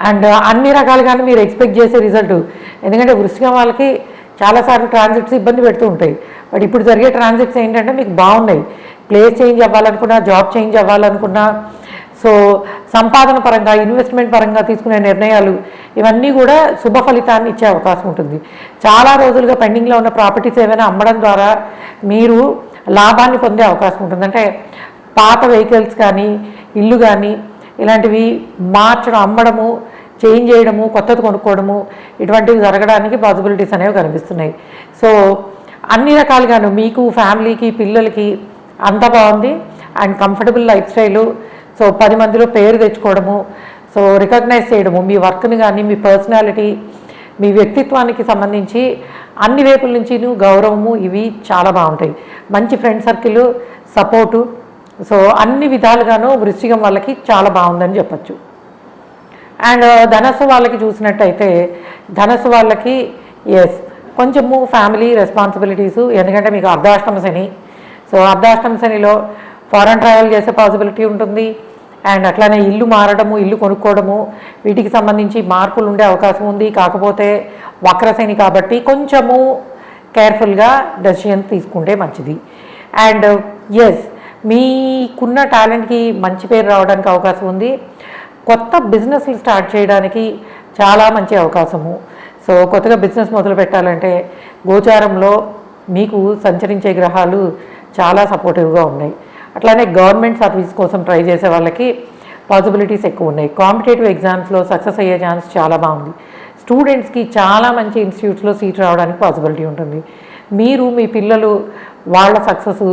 అండ్ అన్ని రకాలుగానే మీరు ఎక్స్పెక్ట్ చేసే రిజల్ట్, ఎందుకంటే వృశ్చికం వాళ్ళకి చాలాసార్లు ట్రాన్సిట్స్ ఇబ్బంది పెడుతూ ఉంటాయి. బట్ ఇప్పుడు జరిగే ట్రాన్సిట్స్ ఏంటంటే మీకు బాగున్నాయి. ప్లేస్ చేంజ్ అవ్వాలనుకున్నా, జాబ్ చేంజ్ అవ్వాలనుకున్నా, సో సంపాదన పరంగా, ఇన్వెస్ట్మెంట్ పరంగా తీసుకునే నిర్ణయాలు ఇవన్నీ కూడా శుభ ఫలితాన్ని ఇచ్చే అవకాశం ఉంటుంది. చాలా రోజులుగా పెండింగ్లో ఉన్న ప్రాపర్టీస్ ఏమైనా అమ్మడం ద్వారా మీరు లాభాన్ని పొందే అవకాశం ఉంటుంది. అంటే పాత వెహికల్స్ కానీ, ఇల్లు కానీ ఇలాంటివి మార్చడం, అమ్మడము, చేంజ్ చేయడము, కొత్తది కొనుక్కోవడము, ఇటువంటివి జరగడానికి పాసిబిలిటీస్ అనేవి కనిపిస్తున్నాయి. సో అన్ని రకాలుగాను మీకు, ఫ్యామిలీకి, పిల్లలకి అంత బాగుంది. And comfortable life style, so 10 మందిలో పేరు తెచ్చుకోవడము, సో రికగ్నైజ్ చేయడము, మీ వర్క్ని కానీ, మీ పర్సనాలిటీ, మీ వ్యక్తిత్వానికి సంబంధించి అన్ని వైపుల నుంచి గౌరవము, ఇవి చాలా బాగుంటాయి. మంచి ఫ్రెండ్ సర్కిల్, సపోర్టు, సో అన్ని విధాలుగాను వృశ్చికం వాళ్ళకి చాలా బాగుందని చెప్పచ్చు. అండ్ ధనస్సు వాళ్ళకి చూసినట్టయితే, ధనస్సు వాళ్ళకి ఎస్ కొంచెము ఫ్యామిలీ రెస్పాన్సిబిలిటీసు, ఎందుకంటే మీకు అర్ధాష్టమ శని. సో అర్ధాష్టమ శనిలో ఫారెన్ ట్రావెల్ చేసే పాసిబిలిటీ ఉంటుంది. అండ్ అట్లానే ఇల్లు మారడము, ఇల్లు కొనుక్కోవడము, వీటికి సంబంధించి మార్పులు ఉండే అవకాశం ఉంది. కాకపోతే వక్రశని కాబట్టి కొంచెము కేర్ఫుల్గా డెసిషన్స్ తీసుకుంటే మంచిది. అండ్ ఎస్, మీకున్న టాలెంట్కి మంచి పేరు రావడానికి అవకాశం ఉంది. కొత్త బిజినెస్లు స్టార్ట్ చేయడానికి చాలా మంచి అవకాశము. సో కొత్తగా బిజినెస్ మొదలు పెట్టాలంటే గోచారంలో మీకు సంచరించే గ్రహాలు చాలా సపోర్టివ్గా ఉన్నాయి. అట్లానే గవర్నమెంట్ సర్వీస్ కోసం ట్రై చేసే వాళ్ళకి పాసిబిలిటీస్ ఎక్కువ ఉన్నాయి. కాంపిటేటివ్ ఎగ్జామ్స్లో సక్సెస్ అయ్యే ఛాన్స్ చాలా బాగుంది. స్టూడెంట్స్కి చాలా మంచి ఇన్స్టిట్యూట్స్లో సీట్ రావడానికి పాసిబిలిటీ ఉంటుంది. మీరు, మీ పిల్లలు, వాళ్ళ సక్సెస్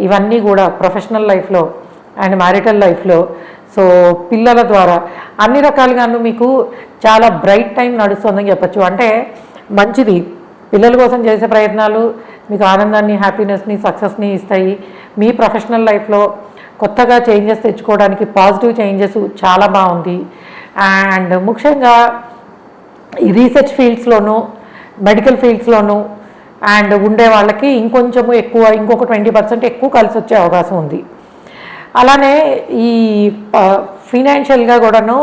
ఇవన్నీ కూడా ప్రొఫెషనల్ లైఫ్లో అండ్ మ్యారిటల్ లైఫ్లో, సో పిల్లల ద్వారా అన్ని రకాలుగాను మీకు చాలా బ్రైట్ టైం నడుస్తుందని చెప్పచ్చు. అంటే మంచిది. పిల్లల కోసం చేసే ప్రయత్నాలు మీకు ఆనందాన్ని, హ్యాపీనెస్ని, సక్సెస్ని ఇస్తాయి. మీ ప్రొఫెషనల్ లైఫ్లో కొత్తగా చేంజెస్ తెచ్చుకోవడానికి పాజిటివ్ చేంజెస్ చాలా బాగుంది. అండ్ ముఖ్యంగా ఈ రీసెర్చ్ ఫీల్డ్స్లోనూ, మెడికల్ ఫీల్డ్స్లోనూ అండ్ ఉండే వాళ్ళకి ఇంకొంచెము ఎక్కువ, ఇంకొక 20% ఎక్కువ కలిసి వచ్చే అవకాశం ఉంది. అలానే ఈ ఫినాన్షియల్గా కూడాను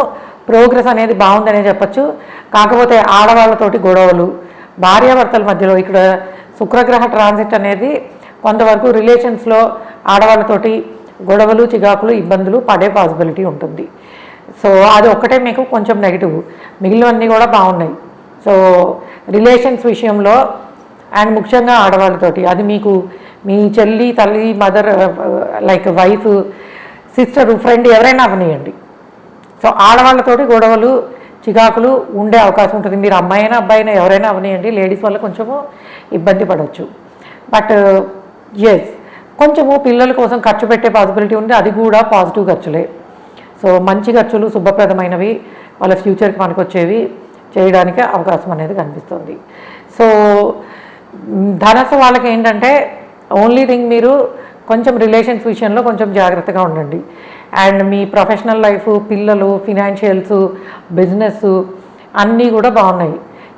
ప్రోగ్రెస్ అనేది బాగుందనే చెప్పచ్చు. కాకపోతే ఆడవాళ్ళతోటి గొడవలు, భార్యాభర్తల మధ్యలో ఇక్కడ శుక్రగ్రహ ట్రాన్సిట్ అనేది కొంతవరకు రిలేషన్స్లో ఆడవాళ్ళతోటి గొడవలు, చికాకులు, ఇబ్బందులు పడే పాసిబిలిటీ ఉంటుంది. సో అది ఒక్కటే మీకు కొంచెం నెగిటివ్, మిగిలినవన్నీ కూడా బాగున్నాయి. సో రిలేషన్స్ విషయంలో అండ్ ముఖ్యంగా ఆడవాళ్ళతోటి, అది మీకు మీ చెల్లి, తల్లి, mother, like wife, sister, friend ఎవరైనా అవనియండి. సో ఆడవాళ్ళతోటి గొడవలు, చికాకులు ఉండే అవకాశం ఉంటుంది. మీరు అమ్మాయినా అబ్బాయినా ఎవరైనా అవనియండి, లేడీస్ వల్ల కొంచెము ఇబ్బంది పడవచ్చు. బట్ ఎస్, కొంచెము పిల్లల కోసం ఖర్చు పెట్టే పాసిబిలిటీ ఉంది. అది కూడా పాజిటివ్ ఖర్చులే. సో మంచి ఖర్చులు, శుభప్రదమైనవి, వాళ్ళ ఫ్యూచర్కి పనికొచ్చేవి చేయడానికి అవకాశం అనేది కనిపిస్తుంది. సో ధనస్సు వాళ్ళకి ఏంటంటే ఓన్లీ థింగ్, మీరు కొంచెం రిలేషన్స్ విషయంలో కొంచెం జాగ్రత్తగా ఉండండి. అండ్ మీ ప్రొఫెషనల్ లైఫ్, పిల్లలు, ఫినాన్షియల్స్, బిజినెస్ అన్నీ కూడా బాగున్నాయి.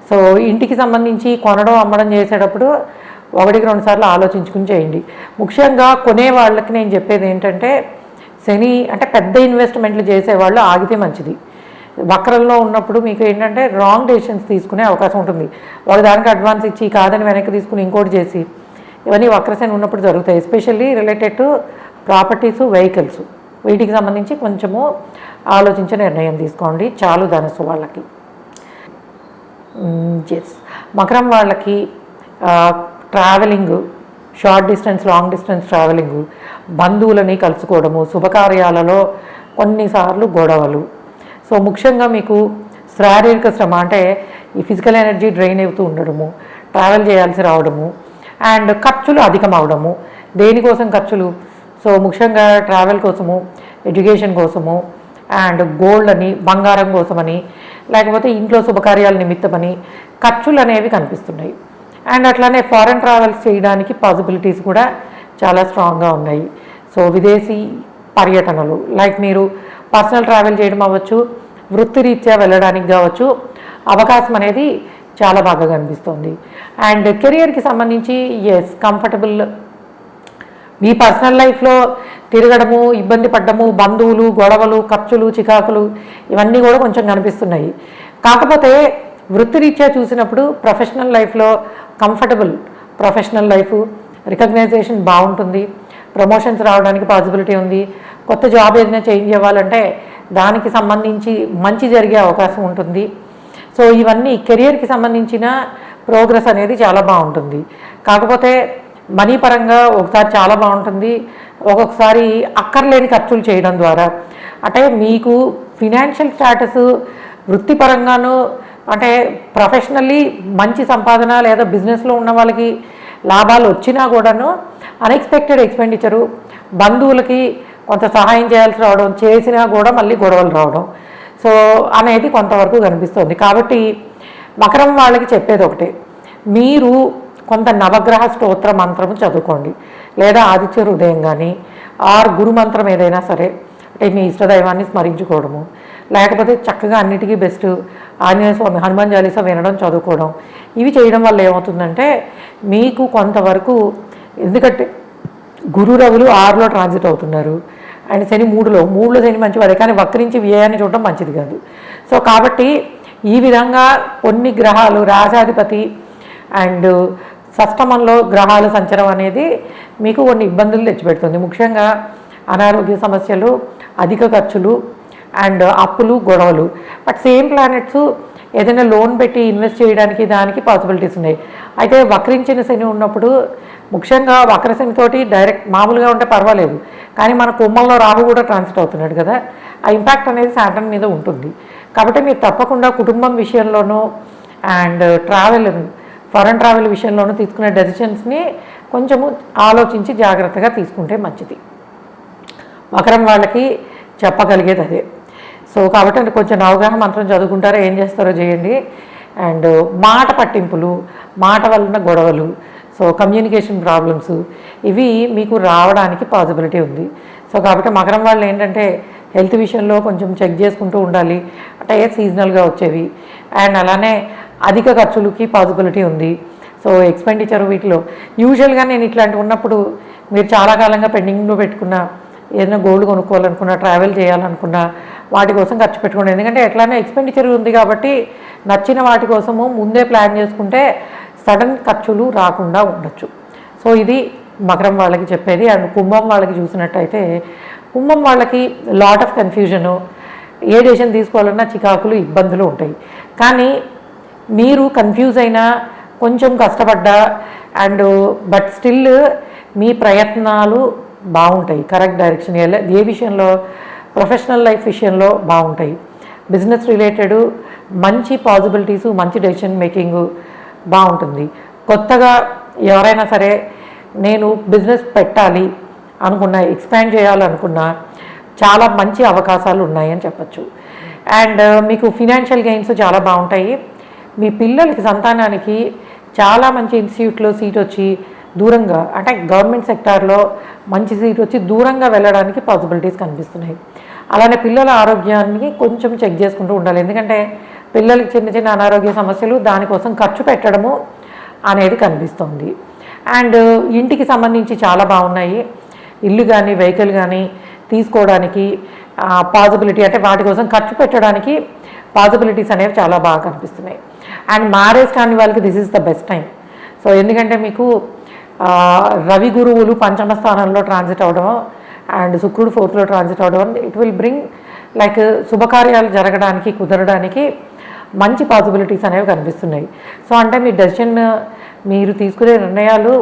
సో ఇంటికి సంబంధించి కొనడం, అమ్మడం చేసేటప్పుడు 1-2 సార్లు ఆలోచించుకుని చేయండి. ముఖ్యంగా కొనే వాళ్ళకి నేను చెప్పేది ఏంటంటే, శని అంటే పెద్ద ఇన్వెస్ట్మెంట్లు చేసేవాళ్ళు ఆగితే మంచిది. వక్రంలో ఉన్నప్పుడు మీకు ఏంటంటే రాంగ్ డెసిషన్స్ తీసుకునే అవకాశం ఉంటుంది. ఒక దానికి అడ్వాన్స్ ఇచ్చి కాదని వెనక్కి తీసుకుని ఇంకోటి చేసి, ఇవన్నీ వక్రశని ఉన్నప్పుడు జరుగుతాయి. Especially related to properties, vehicles, వీటికి సంబంధించి కొంచెము ఆలోచించే నిర్ణయం తీసుకోండి చాలు ధనుసు వాళ్ళకి. ఎస్, మకరం వాళ్ళకి travelling, short distance, long distance travelling, బంధువులని కలుసుకోవడము, శుభకార్యాలలో కొన్నిసార్లు గొడవలు. సో ముఖ్యంగా మీకు శారీరక శ్రమ, అంటే ఈ ఫిజికల్ ఎనర్జీ డ్రైన్ అవుతూ ఉండడము, ట్రావెల్ చేయాల్సి రావడము, అండ్ ఖర్చులు అధికం అవడము. దేనికోసం ఖర్చులు? సో ముఖ్యంగా ట్రావెల్ కోసము, ఎడ్యుకేషన్ కోసము, అండ్ గోల్డ్ అని, బంగారం కోసమని, లేకపోతే ఇంట్లో శుభకార్యాల నిమిత్తమని ఖర్చులు అనేవి కనిపిస్తున్నాయి. అండ్ అట్లానే ఫారెన్ ట్రావెల్స్ చేయడానికి పాసిబిలిటీస్ కూడా చాలా స్ట్రాంగ్గా ఉన్నాయి. సో విదేశీ పర్యటనలు, లైక్ మీరు పర్సనల్ ట్రావెల్ చేయడం అవ్వచ్చు, వృత్తిరీత్యా వెళ్ళడానికి కావచ్చు, అవకాశం అనేది చాలా బాగా కనిపిస్తుంది. అండ్ కెరియర్కి సంబంధించి ఎస్, కంఫర్టబుల్. మీ పర్సనల్ లైఫ్లో తిరగడము, ఇబ్బంది పడ్డము, బంధువులు, గొడవలు, ఖర్చులు, చికాకులు ఇవన్నీ కూడా కొంచెం కనిపిస్తున్నాయి. కాకపోతే వృత్తిరీత్యా చూసినప్పుడు ప్రొఫెషనల్ లైఫ్లో కంఫర్టబుల్, ప్రొఫెషనల్ లైఫ్, రికగ్నైజేషన్ బాగుంటుంది, ప్రమోషన్స్ రావడానికి పాసిబిలిటీ ఉంది. కొత్త జాబ్ ఏదైనా చేంజ్ అవ్వాలంటే దానికి సంబంధించి మంచి జరిగే అవకాశం ఉంటుంది. సో ఇవన్నీ కెరియర్కి సంబంధించిన ప్రోగ్రెస్ అనేది చాలా బాగుంటుంది. కాకపోతే మనీ పరంగా ఒకసారి చాలా బాగుంటుంది, ఒక్కొక్కసారి అక్కర్లేని ఖర్చులు చేయడం ద్వారా, అంటే మీకు ఫినాన్షియల్ స్టాటస్ వృత్తిపరంగాను, అంటే ప్రొఫెషనల్లీ మంచి సంపాదన లేదా బిజినెస్లో ఉన్న వాళ్ళకి లాభాలు వచ్చినా కూడాను అన్ఎక్స్పెక్టెడ్ ఎక్స్పెండిచరు, బంధువులకి కొంత సహాయం చేయాల్సి రావడం, చేసినా కూడా మళ్ళీ గొడవలు రావడం, సో అనేది కొంతవరకు కనిపిస్తుంది. కాబట్టి మకరం వాళ్ళకి చెప్పేది ఒకటే, మీరు కొంత నవగ్రహ స్తోత్ర మంత్రము చదువుకోండి, లేదా ఆదిత్య హృదయం కానీ ఆర్ గురు మంత్రం ఏదైనా సరే, అంటే మీ ఇష్టదైవాన్ని స్మరించుకోవడము, లేకపోతే చక్కగా అన్నిటికీ బెస్ట్ ఆంజనేయ స్వామి హనుమాన్ చాలీసా వినడం, చదువుకోవడం, ఇవి చేయడం వల్ల ఏమవుతుందంటే మీకు కొంతవరకు, ఎందుకంటే గురు రవులు 6లో ట్రాన్సిట్ అవుతున్నారు అండ్ శని 3లో శని మంచివాడే, కానీ వక్రించి వ్యయాన్ని చూడడం మంచిది కాదు. సో కాబట్టి ఈ విధంగా కొన్ని గ్రహాలు, రాశాధిపతి అండ్ షష్టమంలో గ్రహాల సంచారం అనేది మీకు కొన్ని ఇబ్బందులు తెచ్చిపెడుతుంది. ముఖ్యంగా అనారోగ్య సమస్యలు, అధిక ఖర్చులు అండ్ అప్పులు, గొడవలు. బట్ సేమ్ ప్లానెట్స్ ఏదైనా లోన్ పెట్టి ఇన్వెస్ట్ చేయడానికి దానికి పాసిబిలిటీస్ ఉన్నాయి. అయితే వక్రించిన శని ఉన్నప్పుడు, ముఖ్యంగా వక్రశనితోటి డైరెక్ట్ మామూలుగా ఉంటే పర్వాలేదు, కానీ మన కుంభంలో రాహు కూడా ట్రాన్సిట్ అవుతున్నాడు కదా, ఆ ఇంపాక్ట్ అనేది సాటర్న్ మీద ఉంటుంది. కాబట్టి మీరు తప్పకుండా కుటుంబం విషయంలోనూ అండ్ ట్రావెల్, ఫారెన్ ట్రావెల్ విషయంలోనూ తీసుకునే డెసిషన్స్ని కొంచెము ఆలోచించి జాగ్రత్తగా తీసుకుంటే మంచిది. మకరం వాళ్ళకి చెప్పగలిగేది అదే. సో కాబట్టి కొంచెం నవగ్రహ మంత్రం చదువుకుంటారో ఏం చేస్తారో చేయండి. అండ్ మాట పట్టింపులు, మాట వలన గొడవలు, సో కమ్యూనికేషన్ ప్రాబ్లమ్స్, ఇవి మీకు రావడానికి పాసిబిలిటీ ఉంది. సో కాబట్టి మకరం వాళ్ళు ఏంటంటే హెల్త్ విషయంలో కొంచెం చెక్ చేసుకుంటూ ఉండాలి, అంటే సీజనల్గా వచ్చేవి. అండ్ అలానే అధిక ఖర్చులకి పాసిబిలిటీ ఉంది. సో ఎక్స్పెండిచర్ వీటిలో యూజువల్గా నేను ఇట్లాంటివి ఉన్నప్పుడు మీరు చాలా కాలంగా పెండింగ్లో పెట్టుకున్న ఏదైనా గోల్డ్ కొనుక్కోవాలనుకున్నా, ట్రావెల్ చేయాలనుకున్నా వాటి కోసం ఖర్చు పెట్టుకోండి. ఎందుకంటే ఎట్లానే ఎక్స్పెండిచర్ ఉంది కాబట్టి నచ్చిన వాటి కోసము ముందే ప్లాన్ చేసుకుంటే సడన్ ఖర్చులు రాకుండా ఉండొచ్చు. సో ఇది మకరం వాళ్ళకి చెప్పేది. అండ్ కుంభం వాళ్ళకి చూసినట్టయితే, కుంభం వాళ్ళకి lot of confusion, A decision తీసుకోవాలన్నా చికాకులు, ఇబ్బందులు ఉంటాయి. కానీ మీరు కన్ఫ్యూజ్ అయినా, కొంచెం కష్టపడ్డా అండ్ బట్ స్టిల్ మీ ప్రయత్నాలు బాగుంటాయి, కరెక్ట్ డైరెక్షన్. ఏ విషయంలో, ప్రొఫెషనల్ లైఫ్ విషయంలో బాగుంటాయి. బిజినెస్ రిలేటెడ్ మంచి పాసిబిలిటీసు, మంచి డెసిషన్ మేకింగు బాగుంటుంది. కొత్తగా ఎవరైనా సరే నేను బిజినెస్ పెట్టాలి అనుకున్నా, ఎక్స్పాండ్ చేయాలనుకున్నా చాలా మంచి అవకాశాలు ఉన్నాయని చెప్పచ్చు. అండ్ మీకు ఫినాన్షియల్ గెయిన్స్ చాలా బాగుంటాయి. మీ పిల్లలకి, సంతానానికి చాలా మంచి ఇన్స్టిట్యూట్లో సీట్ వచ్చి దూరంగా, అంటే గవర్నమెంట్ సెక్టార్లో మంచి సీట్ వచ్చి దూరంగా వెళ్ళడానికి పాసిబిలిటీస్ కనిపిస్తున్నాయి. అలానే పిల్లల ఆరోగ్యాన్ని కొంచెం చెక్ చేసుకుంటూ ఉండాలి. ఎందుకంటే పిల్లలకి చిన్న చిన్న అనారోగ్య సమస్యలు, దానికోసం ఖర్చు పెట్టడము అనేది కనిపిస్తుంది. అండ్ ఇంటికి సంబంధించి చాలా బాగున్నాయి. ఇల్లు కానీ వెహికల్ కానీ తీసుకోవడానికి పాసిబిలిటీ, అంటే వాటి కోసం ఖర్చు పెట్టడానికి పాసిబిలిటీస్ అనేవి చాలా బాగా కనిపిస్తున్నాయి. అండ్ మ్యారేజ్ కాని వాళ్ళకి this is the best time. So ఎందుకంటే మీకు రవి గురువులు పంచమ స్థానంలో ట్రాన్సిట్ అవ్వడం అండ్ శుక్రుడు 4లో ట్రాన్సిట్ అవ్వడం, ఇట్ విల్ బ్రింగ్ లైక్ శుభకార్యాలు జరగడానికి, కుదరడానికి మంచి పాసిబిలిటీస్ అనేవి కనిపిస్తున్నాయి. సో అంటే మీ డెసిషన్, మీరు తీసుకునే నిర్ణయాలు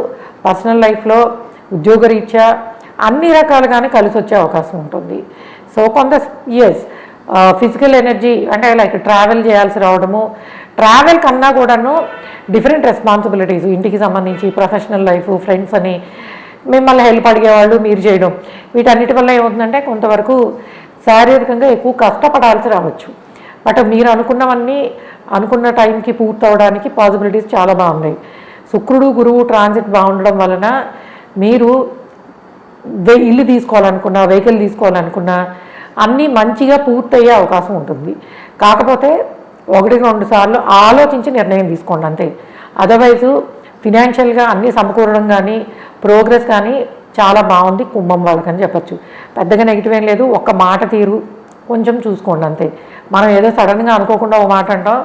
పర్సనల్ లైఫ్లో, ఉద్యోగరీత్యా అన్ని రకాలుగానే కలిసి వచ్చే అవకాశం ఉంటుంది. సో కొంత ఫిజికల్ ఎనర్జీ, అంటే లైక్ ట్రావెల్ చేయాల్సి రావడము, ట్రావెల్ కన్నా కూడాను డిఫరెంట్ రెస్పాన్సిబిలిటీస్, ఇంటికి సంబంధించి, ప్రొఫెషనల్ లైఫ్, ఫ్రెండ్స్ అని మిమ్మల్ని హెల్ప్ అడిగేవాళ్ళు మీరు చేయడం, వీటన్నిటి వల్ల ఏమవుతుందంటే కొంతవరకు శారీరకంగా ఎక్కువ కష్టపడాల్సి రావచ్చు. బట్ మీరు అనుకున్నవన్నీ అనుకున్న టైంకి పూర్తవడానికి పాసిబిలిటీస్ చాలా బాగున్నాయి. శుక్రుడు గురువు ట్రాన్సిట్ బాగుండడం వలన మీరు ఇల్లు తీసుకోవాలనుకున్నా, వెహికల్ తీసుకోవాలనుకున్నా అన్నీ మంచిగా పూర్తయ్యే అవకాశం ఉంటుంది. కాకపోతే 1-2 సార్లు ఆలోచించి నిర్ణయం తీసుకోండి అంతే. అదర్వైజు ఫినాన్షియల్గా అన్నీ సమకూరడం కానీ, ప్రోగ్రెస్ కానీ చాలా బాగుంది కుంభం వాళ్ళకని చెప్పచ్చు. పెద్దగా నెగిటివ్ ఏం లేదు. ఒక్క మాట తీరు కొంచెం చూసుకోండి అంతే. మనం ఏదో సడన్గా అనుకోకుండా ఒక మాట అంటాం,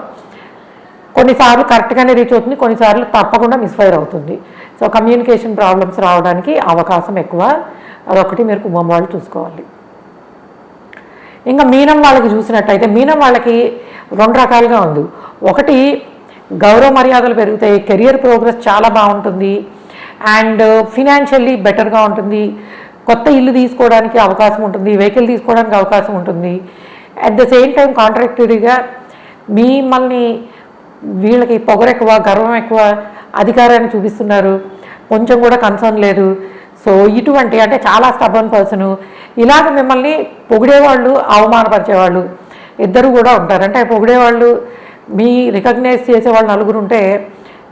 కొన్నిసార్లు కరెక్ట్గానే రీచ్ అవుతుంది, కొన్నిసార్లు తప్పకుండా మిస్ఫైర్ అవుతుంది. సో కమ్యూనికేషన్ ప్రాబ్లమ్స్ రావడానికి అవకాశం ఎక్కువ. అదొకటి మీరు కుంభం వాళ్ళు చూసుకోవాలి. ఇంకా మీనం వాళ్ళకి చూసినట్టయితే, మీనం వాళ్ళకి 2 రకాలుగా ఉంది. ఒకటి, గౌరవ మర్యాదలు పెరుగుతాయి, కెరియర్ ప్రోగ్రెస్ చాలా బాగుంటుంది అండ్ ఫినాన్షియల్లీ బెటర్గా ఉంటుంది. కొత్త ఇల్లు తీసుకోవడానికి అవకాశం ఉంటుంది, వెహికల్ తీసుకోవడానికి అవకాశం ఉంటుంది. అట్ ద సేమ్ టైం కాంట్రాక్టరీగా మిమ్మల్ని, వీళ్ళకి పొగరు ఎక్కువ, గర్వం ఎక్కువ, అధికారాన్ని చూపిస్తున్నారు, కొంచెం కూడా కన్సర్న్ లేదు. సో ఇటువంటి, అంటే చాలా స్టబర్న్ పర్సను, ఇలాగ మిమ్మల్ని పొగిడేవాళ్ళు, అవమానపరిచేవాళ్ళు ఇద్దరు కూడా ఉంటారు. అంటే పొగిడేవాళ్ళు, మీ రికగ్నైజ్ చేసేవాళ్ళు 4 ఉంటే,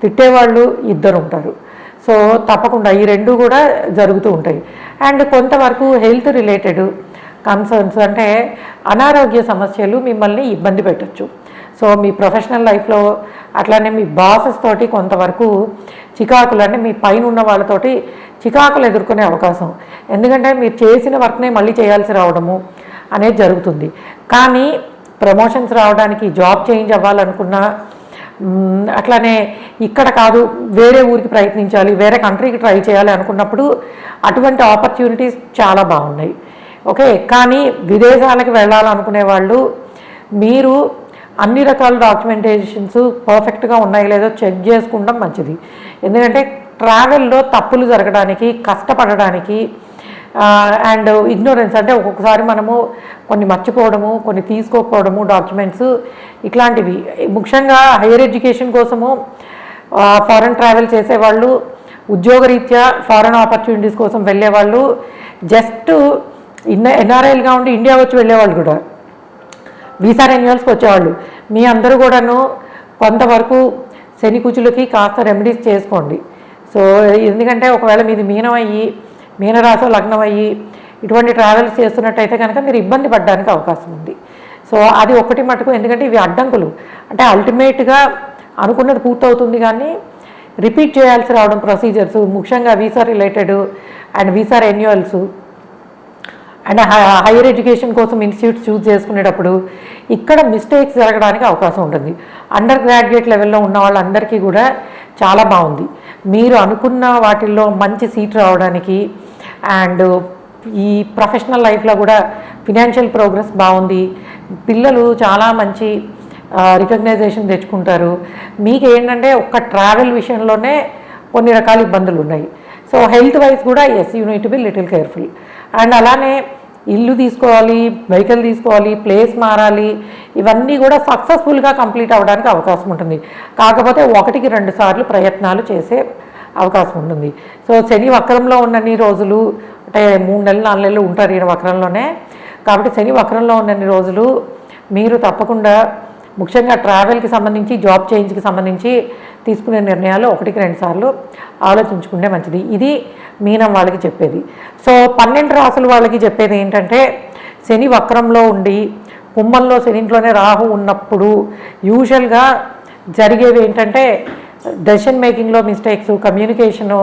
తిట్టేవాళ్ళు 2 ఉంటారు. సో తప్పకుండా ఈ 2 కూడా జరుగుతూ ఉంటాయి. అండ్ కొంతవరకు హెల్త్ రిలేటెడ్ కన్సర్న్స్, అంటే అనారోగ్య సమస్యలు మిమ్మల్ని ఇబ్బంది పెట్టచ్చు. సో మీ ప్రొఫెషనల్ లైఫ్లో అట్లానే మీ బాసెస్ తోటి కొంతవరకు చికాకులు, అంటే మీ పైన ఉన్న వాళ్ళతోటి చికాకులు ఎదుర్కొనే అవకాశం. ఎందుకంటే మీరు చేసిన వర్క్నే మళ్ళీ చేయాల్సి రావడము అనేది జరుగుతుంది. కానీ ప్రమోషన్స్ రావడానికి, జాబ్ చేంజ్ అవ్వాలనుకున్నా, అట్లానే ఇక్కడ కాదు వేరే ఊరికి ప్రయత్నించాలి, వేరే కంట్రీకి ట్రై చేయాలి అనుకున్నప్పుడు అటువంటి ఆపర్చునిటీస్ చాలా బాగున్నాయి. ఓకే, కానీ విదేశాలకు వెళ్ళాలనుకునే వాళ్ళు మీరు అన్ని రకాల డాక్యుమెంటేషన్స్ పర్ఫెక్ట్గా ఉన్నాయో లేదో చెక్ చేసుకుంటాం మంచిది. ఎందుకంటే ట్రావెల్లో తప్పులు జరగడానికి, కష్టపడడానికి అండ్ ఇగ్నోరెన్స్, అంటే ఒక్కొక్కసారి మనము కొన్ని మర్చిపోవడము, కొన్ని తీసుకోకపోవడము డాక్యుమెంట్స్, ఇట్లాంటివి. ముఖ్యంగా హైయర్ ఎడ్యుకేషన్ కోసము ఫారెన్ ట్రావెల్ చేసేవాళ్ళు, ఉద్యోగరీత్యా ఫారెన్ ఆపర్చునిటీస్ కోసం వెళ్ళేవాళ్ళు, జస్ట్ ఎన్ఆర్ఐలుగా ఉండి ఇండియా వచ్చి వెళ్ళేవాళ్ళు కూడా వీసా రెన్యువల్స్కి వచ్చేవాళ్ళు. మీ అందరూ కూడాను కొంతవరకు శని కుచులకి కాస్త రెమెడీస్ చేసుకోండి. సో ఎందుకంటే ఒకవేళ మీది మీనరాశి లగ్నం అయ్యి ఇటువంటి ట్రావెల్స్ చేస్తున్నట్టయితే కనుక మీరు ఇబ్బంది పడడానికి అవకాశం ఉంది. సో అది ఒకటి మటుకు, ఎందుకంటే ఇవి అడ్డంకులు. అంటే అల్టిమేట్గా అనుకున్నది పూర్తవుతుంది కానీ రిపీట్ చేయాల్సి రావడం ప్రొసీజర్స్, ముఖ్యంగా visa related and visa renewals and higher education కోసం ఇన్స్టిట్యూట్స్ చూస్ చేసుకునేటప్పుడు ఇక్కడ మిస్టేక్స్ జరగడానికి అవకాశం ఉంటుంది. అండర్ గ్రాడ్యుయేట్ లెవెల్లో ఉన్న వాళ్ళందరికీ కూడా చాలా బాగుంది. మీరు అనుకున్న వాటిల్లో మంచి సీట్ రావడానికి అండ్ ఈ ప్రొఫెషనల్ లైఫ్లో కూడా ఫినాన్షియల్ ప్రోగ్రెస్ బాగుంది. పిల్లలు చాలా మంచి రికగ్నైజేషన్ తెచ్చుకుంటారు. మీకు ఏంటంటే ఒక్క ట్రావెల్ విషయంలోనే కొన్ని రకాల ఇబ్బందులు ఉన్నాయి. సో హెల్త్ వైజ్ కూడా as you need to be little careful. And అలానే ఇల్లు తీసుకోవాలి, వెహికల్ తీసుకోవాలి, ప్లేస్ మారాలి, ఇవన్నీ కూడా సక్సెస్ఫుల్గా కంప్లీట్ అవ్వడానికి అవకాశం ఉంటుంది. కాకపోతే 1-2 సార్లు ప్రయత్నాలు చేసే అవకాశం ఉంటుంది. సో శని వక్రంలో ఉన్నన్ని రోజులు, అంటే 3 నెలలు 4 నెలలు ఉంటారు ఈయన వక్రంలోనే. కాబట్టి శని వక్రంలో ఉన్నన్ని రోజులు మీరు తప్పకుండా ముఖ్యంగా ట్రావెల్కి సంబంధించి, జాబ్ చేంజ్కి సంబంధించి తీసుకునే నిర్ణయాలు 1-2 సార్లు ఆలోచించుకుంటే మంచిది. ఇది మీనం వాళ్ళకి చెప్పేది. సో 12 రాసుల వాళ్ళకి చెప్పేది ఏంటంటే, శని వక్రంలో ఉండి కుంభంలో శనింట్లోనే రాహు ఉన్నప్పుడు యూజువల్గా జరిగేవి ఏంటంటే డెసిషన్ మేకింగ్లో మిస్టేక్స్, కమ్యూనికేషను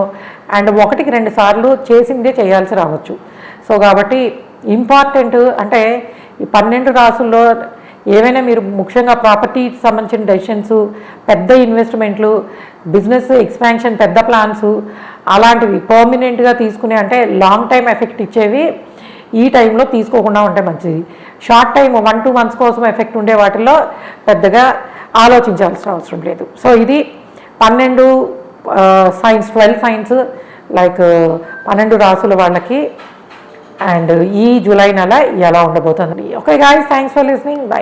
అండ్ 1-2 సార్లు చేసిందే చేయాల్సి రావచ్చు. సో కాబట్టి ఇంపార్టెంట్ అంటే ఈ 12 రాసుల్లో ఏవైనా మీరు ముఖ్యంగా ప్రాపర్టీకి సంబంధించిన డెసిషన్స్, పెద్ద ఇన్వెస్ట్మెంట్లు, బిజినెస్ ఎక్స్పాన్షన్, పెద్ద ప్లాన్స్ అలాంటివి పర్మనెంట్గా తీసుకునే, అంటే లాంగ్ టైం ఎఫెక్ట్ ఇచ్చేవి ఈ టైంలో తీసుకోకుండా ఉంటే మంచిది. షార్ట్ టైం 1-2 మంత్స్ కోసం ఎఫెక్ట్ ఉండే వాటిల్లో పెద్దగా ఆలోచించాల్సిన అవసరం లేదు. సో ఇది 12 సైన్స్, 12 సైన్స్ లైక్ 12 రాసుల వాళ్ళకి అండ్ ఈ జూలై నెల ఎలా ఉండబోతుంది. Okay guys, thanks for listening, by.